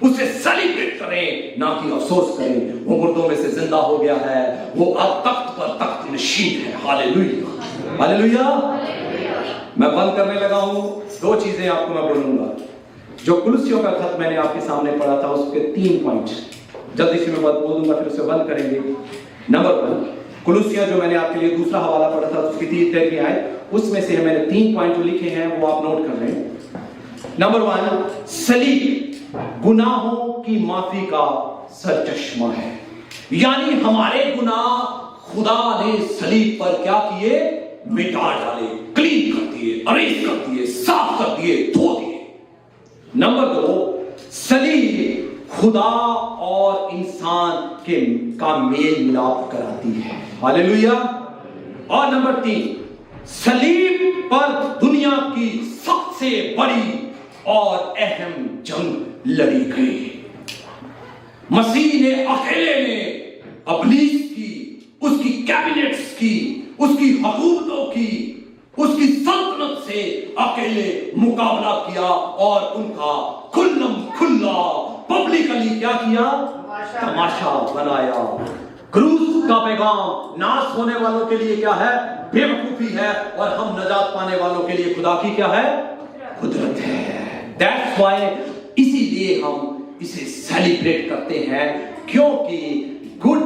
उसे सेलिब्रेट करें, ना कि अफसोस करें। वो मुर्दों में से जिंदा हो गया है, वो अब तख्त पर तख्त नशीन है। हालेलुया। हालेलुया। मैं बंद करने लगा हूं। 2 चीजें आपको मैं बोलूंगा। जो कुलुस्सियों का खत मैंने आपके सामने पढ़ा था, उसके 3 पॉइंट जल्दी से मैं बात बोल दूंगा, फिर उसे बंद करेंगे। नंबर 1, कुलुस्सियां जो मैंने आपके लिए दूसरा हवाला पढ़ा था, उसकी 13वीं आयत, उसमें से मैंने 3 पॉइंट जो लिखे हैं वो आप नोट कर लें। नंबर 1, सलीब गुनाहों की माफी का सरचश्मा है। यानी हमारे गुनाह खुदा ने सलीब पर क्या किए, मिटा डाले, क्लीन कर दिए, अरेस्ट कर दिए, साफ कर दिए, धो दिए। नंबर 2, सलीब खुदा और इंसान का मेल मिलाप कराती है। हालेलुया। और नंबर 3, सलीब पर दुनिया की सबसे बड़ी और अहम जंग लड़ी गई। मसीह ने अकेले ने अबलीस की, उसकी कैबिनेट्स की, उसकी हुकूमतों की, उसकी सल्तनत से अकेले मुकाबला किया और उनका खुल्लम खुल्ला पब्लिकली क्या किया, तमाशा बनाया। क्रूस का पैगाम नाश होने वालों के लिए क्या है, बेवकूफी है, और हम नजात पाने वालों के लिए खुदा की क्या है, कुदरत है। That's why इसीलिए हम इसे सेलिब्रेट करते हैं, क्योंकि good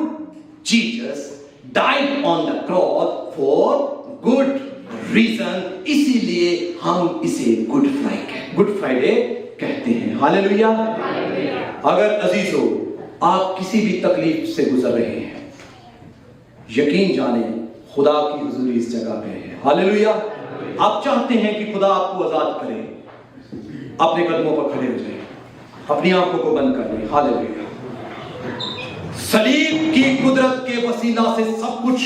Jesus died on the cross for good reason. इसीलिए हम इसे गुड फ्राइडे कहते हैं। हालेलुया। अगर अजीजों आप किसी भी तकलीफ से गुजर रहे हैं, यकीन जाने खुदा की हुजूरी इस जगह पे है। हालेलुया। आप चाहते हैं कि खुदा आपको आजाद करे, अपने कदमों पर खड़े हो जाए, अपनी आंखों को बंद कर लें। हालेलुया। सलीब की कुदरत के वसीला से सब कुछ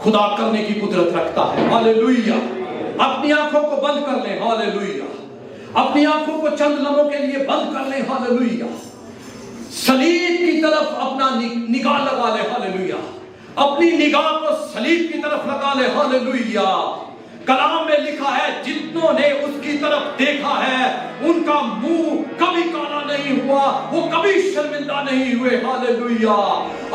खुदा करने की कुदरत रखता है। हालेलुया। अपनी आंखों को बंद कर लें। हालेलुया। अपनी आंखों को चंद लम्हों के लिए बंद कर लें। हालेलुया। सलीब की तरफ अपना निगाह लगा ले। हालेलुया। अपनी निगाह को सलीब की तरफ लगा ले। हालेलुया। कलाम में लिखा है, जितनों ने उसकी तरफ देखा है उनका मुंह कभी काला नहीं हुआ, वो कभी शर्मिंदा नहीं हुए। हालेलुया।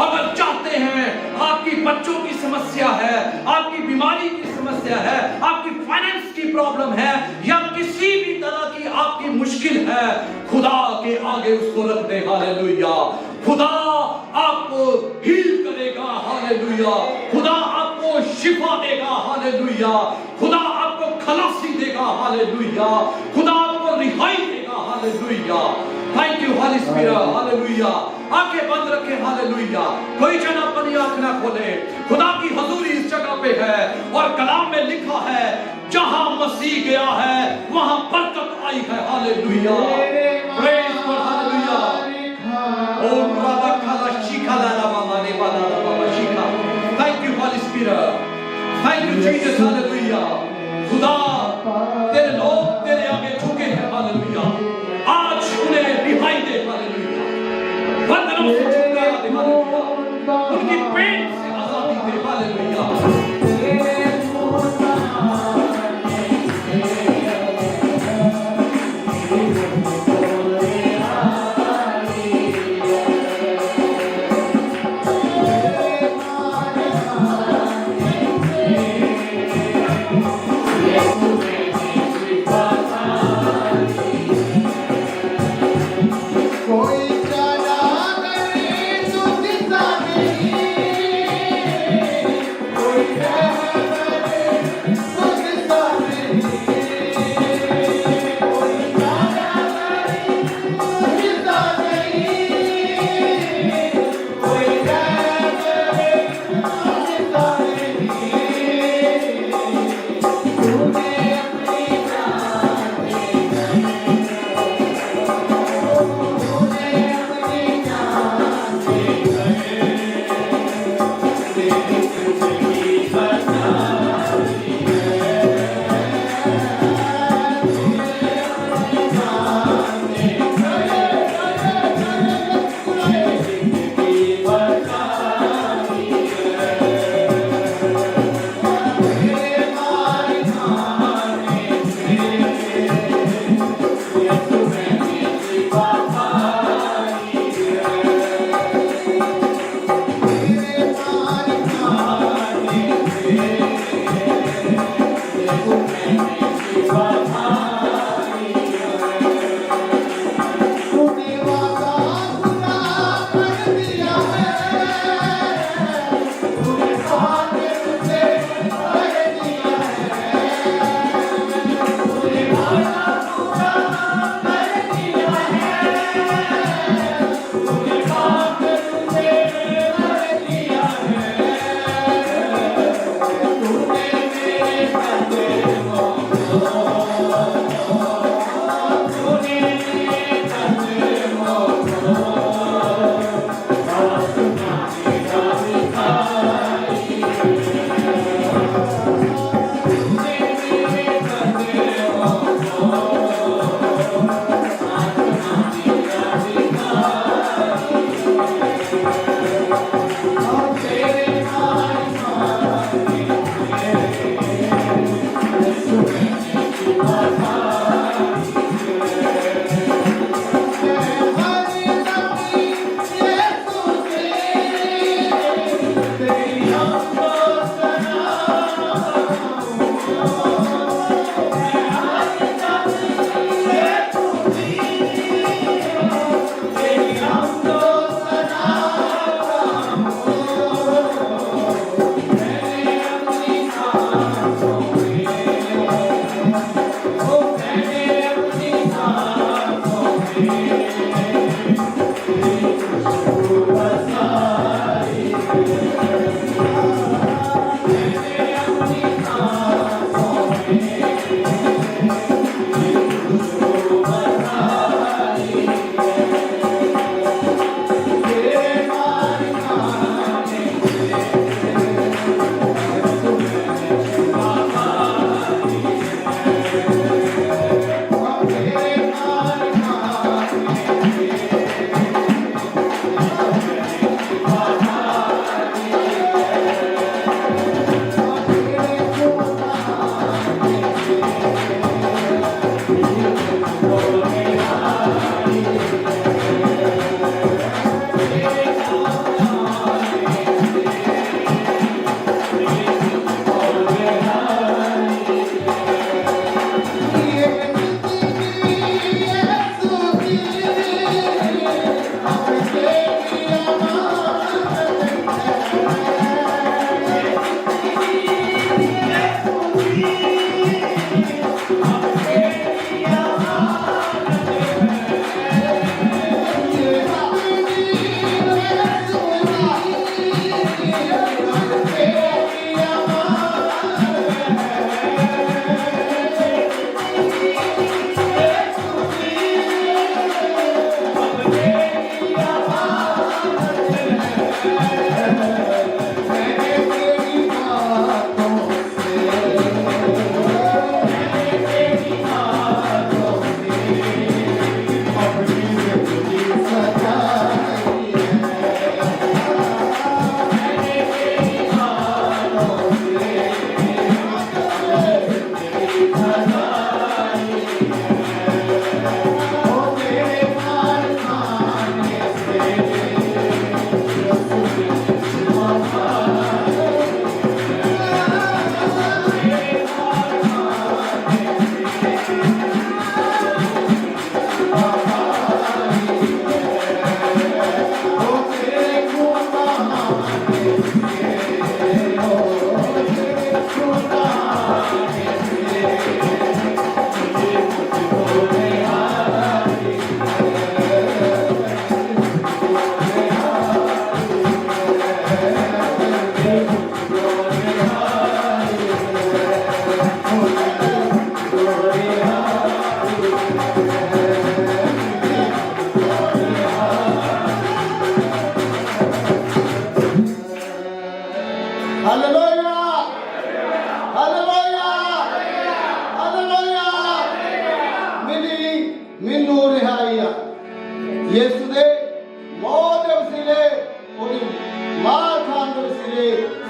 अगर चाहते हैं, आपकी बच्चों की समस्या है, आपकी बीमारी की समस्या है, आपकी फाइनेंस की प्रॉब्लम है, या किसी भी तरह की आपकी मुश्किल है, खुदा के आगे उसको रख दे। हालेलुया। खुदा आपको हील करेगा। हालेलुया। खुदा आपको शिफा देगा। हालेलुया। खुदा आपको खलासी देगा। हालेलुया। खुदा आपको रिहाई देगा। Hallelujah. Thank you holy spirit. Hallelujah. आंखें बंद रखें। हालेलुया। कोई जन अपनी आंख ना खोले। खुदा की हजूरी इस जगह पे है और कलाम में लिखा है, जहां मसीह गया है वहां बरकत आई है। हालेलुया। प्रेज फॉर हालेलुया। ओम बाबा खाला शिखा लाला बाबा ने बाला बाबा शिखा। Thank you holy spirit. Thank you Jesus. हालेलुया। खुदा तेरे लोग तेरे आगे झुके हैं। हालेलुया। आज उन्हें रिहाई दे। हालेलुया। बंधनों से छुटकारा दे। हालेलुया। उनकी पेट से आजादी दे। हालेलुया। कोई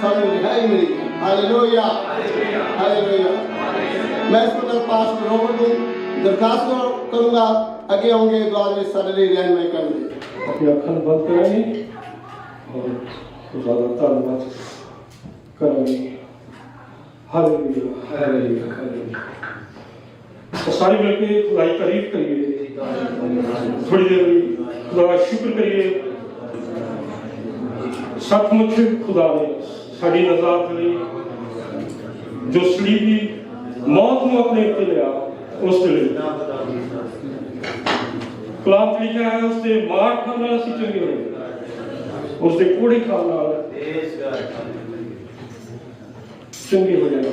सानू रिहाई मिली। Hallelujah hallelujah. मैं इस वक्त पास रोबर्ट को दरखास्त करूंगा, आगे आऊंगे दुआ में सारे लिए रहनुमाई करेंगे। अपनी अखन बंद करेंगे और खुदा का धन्यवाद करेंगे। हालेलुया हालेलुया हालेलुया। तो सारे मिलके खुदा की तारीफ करिए, थोड़ी देर खुदा का शुक्र करिए। सचमुच खुदा ने साड़ी नजात ਲਈ जो सलीबी मौत ਨੂੰ अपने उत्ते लिया, उस लिए कलाम लिखा है उसके मार खान नाल ਅਸੀਂ ਚੰਗੇ ਹੋਏ, उसके कोड़े खान नाल चंगे हो जाएगा।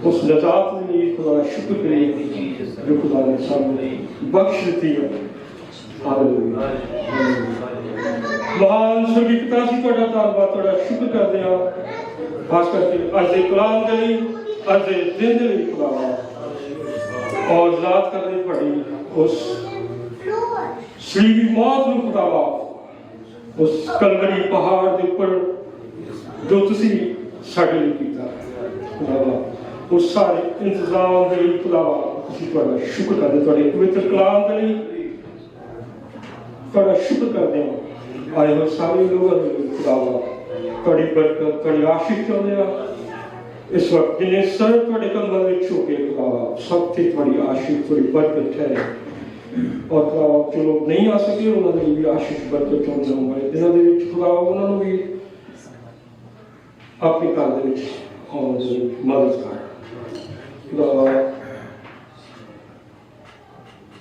उस नजात के लिए खुदा का शुक्र करिए जो खुदा ने सामने बख्श दी है। हालेलुया। महान स्वर्गीय पिता जी ਤੁਹਾਡਾ ਧੰਨਵਾਦ, ਤੁਹਾਡਾ ਸ਼ੁਕਰ ਕਰਦੇ ਹਾਂ ਖਾਸ ਕਰਕੇ ਅੱਜ ਦੇ ਕਲਾਮ ਦੇ ਲਈ, ਅੱਜ ਦੇ ਦਿਨ ਦੇ ਲਈ ਖੁਦਾਵਾ, ਔਰ ਯਾਦ ਕਰਦੇ ਤੁਹਾਡੀ ਉਸ ਸਲੀਬੀ ਮੌਤ ਨੂੰ ਖੁਦਾਵਾ, ਉਸ ਕਲਵਰੀ ਪਹਾੜ ਦੇ ਉੱਪਰ ਜੋ ਤੁਸੀਂ ਸਾਡੇ ਲਈ ਕੀਤਾ ਖੁਦਾਵਾ, ਉਸ ਸਾਰੇ ਇੰਤਜ਼ਾਮ ਦੇ ਲਈ ਖੁਦਾਵਾ ਅਸੀਂ ਤੁਹਾਡਾ ਸ਼ੁਕਰ ਕਰਦੇ, ਤੁਹਾਡੇ ਪਵਿੱਤਰ ਕਲਾਮ ਦੇ ਲਈ ਤੁਹਾਡਾ ਸ਼ੁਕਰ ਕਰਦੇ ਹਾਂ। आए हुए सारे लोगों ने खुदावा थोड़ी बरकत, थोड़ी आशीष चाहते हैं इस वक्त जिन्हें सर थोड़े कदमों में झुके खुदावा, सबसे थोड़ी आशीष, थोड़ी बरकत ठहरे। और खुदावा जो लोग नहीं आ सके उन्होंने भी आशीष बरकत चाहते होंगे दिनों के विच खुदावा, उन्होंने भी अपने घर दे विच मदद कर खुदावा,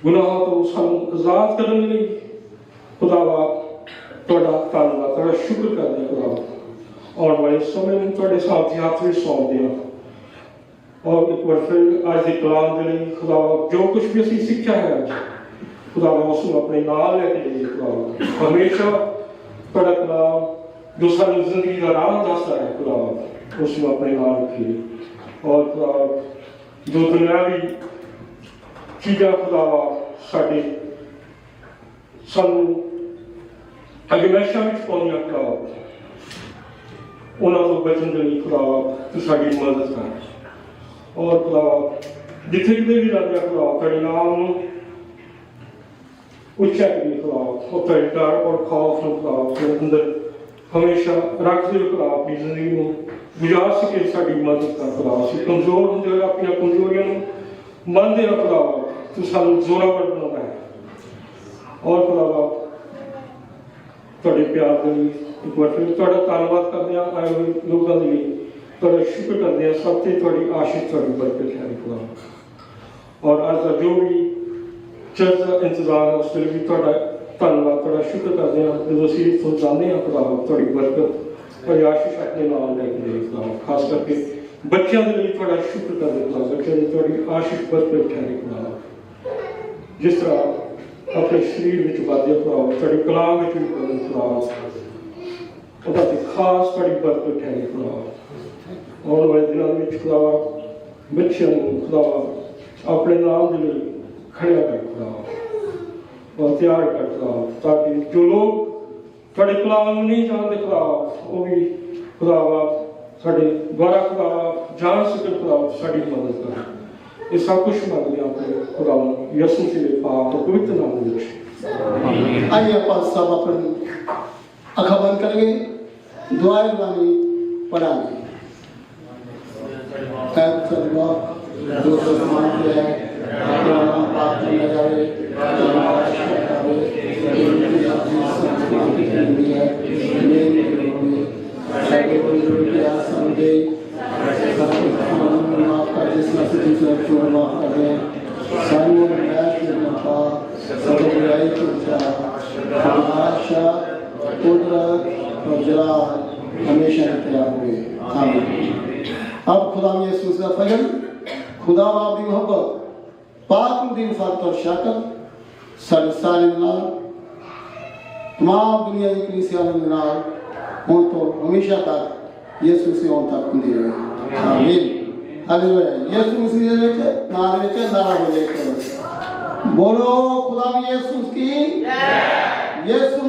गुनाह तो सानू आजाद करने लई खुदावा ਤੁਹਾਡਾ ਧੰਨਵਾਦ, ਤੁਹਾਡਾ ਸ਼ੁਕਰ ਕਰਦੇ ਹਾਂ ਖੁਦਾ। ਆਉਣ ਵਾਲੇ ਸਮੇਂ ਨੂੰ ਤੁਹਾਡੇ ਸਾਥੀ ਹੱਥ ਵਿੱਚ ਸੌਂਪਦੇ ਹਾਂ। ਔਰ ਇੱਕ ਵਾਰ ਫਿਰ ਅੱਜ ਦੇ ਕਲਾਮ ਦੇ ਲਈ ਖੁਦਾ ਜੋ ਕੁਝ ਵੀ ਅਸੀਂ ਸਿੱਖਿਆ ਹੈ ਅੱਜ ਖੁਦਾ ਉਸ ਨੂੰ ਆਪਣੇ ਨਾਲ ਲੈ ਕੇ ਜਾਈਏ ਖੁਦਾ। ਹਮੇਸ਼ਾ ਤੁਹਾਡਾ ਕਲਾਮ ਜੋ ਸਾਨੂੰ ਜ਼ਿੰਦਗੀ ਦਾ ਰਾਹ ਦੱਸਦਾ ਹੈ ਖੁਦਾ, ਉਸ ਨੂੰ ਆਪਣੇ ਨਾਲ ਰੱਖੀਏ। ਔਰ ਖੁਦਾ ਜੋ ਦੁਨਿਆਵੀ ਚੀਜ਼ਾਂ ਖੁਦਾ ਸਾਡੇ ਸਾਨੂੰ ਅਗਮੈਸ਼ਾਂ ਵਿੱਚ ਪਾਉਂਦੀਆਂ ਖੁਦਾਵਾ, ਉਹਨਾਂ ਤੋਂ ਬਚਣ ਦੇ ਲਈ ਖੁਦਾਵਾ ਤੂੰ ਸਾਡੀ ਮਦਦ ਕਰ। ਔਰ ਖੁਦਾਵਾ ਜਿੱਥੇ ਕਿਤੇ ਵੀ ਜਾਂਦੇ ਖੁਦਾਵਾ ਤੁਹਾਡੇ ਨਾਮ ਨੂੰ ਉੱਚਾ ਕਰੀਏ ਖੁਦਾਵਾ, ਉਹ ਤੁਹਾਡੇ ਡਰ ਔਰ ਖੌਫ ਨੂੰ ਖੁਦਾਵਾ ਆਪਣੇ ਅੰਦਰ ਹਮੇਸ਼ਾ ਰੱਖਦੇ ਹੋ ਖੁਦਾਵਾ। ਆਪਣੀ ਜ਼ਿੰਦਗੀ ਨੂੰ ਗੁਜ਼ਾਰ ਸਕੇ ਸਾਡੀ ਮਦਦ ਕਰ ਖੁਦਾਵਾ। ਅਸੀਂ ਕਮਜ਼ੋਰ ਹੁੰਦੇ ਹੋਏ ਆਪਣੀਆਂ ਕਮਜ਼ੋਰੀਆਂ ਨੂੰ ਮੰਨਦੇ ਹਾਂ ਖੁਦਾਵਾ, ਤੂੰ ਸਾਨੂੰ ਜ਼ੋਰਾਵਰ ਬਣਾਉਣਾ ਹੈ। ਔਰ ਖੁਦਾਵਾ ਤੁਹਾਡੇ ਪਿਆਰ ਦੇ ਲਈ ਇੱਕ ਵਾਰ ਫਿਰ ਤੁਹਾਡਾ ਧੰਨਵਾਦ ਕਰਦੇ ਹਾਂ। ਆਏ ਹੋਏ ਲੋਕਾਂ ਦੇ ਲਈ ਤੁਹਾਡਾ ਸ਼ੁਕਰ ਕਰਦੇ ਹਾਂ। ਸਭ ਤੇ ਤੁਹਾਡੀ ਆਸ਼ੀਸ਼, ਤੁਹਾਡੀ ਬਰਕਤ ਹੈ ਖੁਦਾ। ਔਰ ਅੱਜ ਦਾ ਜੋ ਵੀ ਚਰਚ ਦਾ ਇੰਤਜ਼ਾਮ ਹੈ ਉਸ ਲਈ ਵੀ ਤੁਹਾਡਾ ਧੰਨਵਾਦ, ਤੁਹਾਡਾ ਸ਼ੁਕਰ ਕਰਦੇ ਹਾਂ। ਜਦੋਂ ਅਸੀਂ ਇੱਥੋਂ ਜਾਂਦੇ ਹਾਂ ਖੁਦਾ, ਤੁਹਾਡੀ ਬਰਕਤ, ਤੁਹਾਡੀ ਆਸ਼ੀਸ਼ ਆਪਣੇ ਨਾਲ ਲੈ ਕੇ ਜਾਏ ਖੁਦਾ। ਖਾਸ ਕਰਕੇ ਬੱਚਿਆਂ ਦੇ ਲਈ ਤੁਹਾਡਾ ਸ਼ੁਕਰ ਕਰਦੇ ਖੁਦਾ, ਬੱਚਿਆਂ ਦੀ ਤੁਹਾਡੀ ਆਸ਼ੀਸ਼ ਬਰਕਤ ਠਹਿਰੇ ਖੁਦਾ। ਜਿਸ ਤਰ੍ਹਾਂ अपने शरीर में वादे खुदावा, ਤੁਹਾਡੇ कलाम में भी खुदावा, ਉਹਦਾ ਤੇ ਖਾਸ ਬੜੀ ਬਰਕਤ ਹੈ खुदावा। ਆਉਣ ਵਾਲੇ ਦਿਨਾਂ ਵਿੱਚ खुदावा ਬੱਚਿਆਂ ਨੂੰ खुदावा ਆਪਣੇ ਨਾਮ ਦੇ ਲਈ ਖੜਿਆ ਕਰ खुदावा, और ਤਿਆਰ ਕਰ खुदावा, ताकि जो लोग ਤੁਹਾਡੇ कलाम ਨੂੰ नहीं जानते खुदावा वो भी खुदावा ਸਾਡੇ ਦੁਆਰਾ खुदावा जान सके खुदावा, साड़ी मदद कर। ये सब कुछ मांगते हैं अपने खुदा यसू के पाक और पवित्र नाम में। आइए आप सब अपनी आँखें बंद करेंगे, दुआएं मांगी पढ़ाएंगे। जो मांगते हैं अपना नाम पाक किया जाए, हमेशा तैयार हुए। अब खुदा में यीशु का फजल, खुदा आपकी मोहब्बत, पाक दिन फत और शकत सारे नाल तमाम दुनिया की कलीसिया नाल हुण तो हमेशा तक यीशु से हों तक हुंदी रहे। आमीन हालेलुया। यीशु मसीह दे विच नाम विच नारा हो जाए, बोलो खुदा में यीशु की जय, यीशु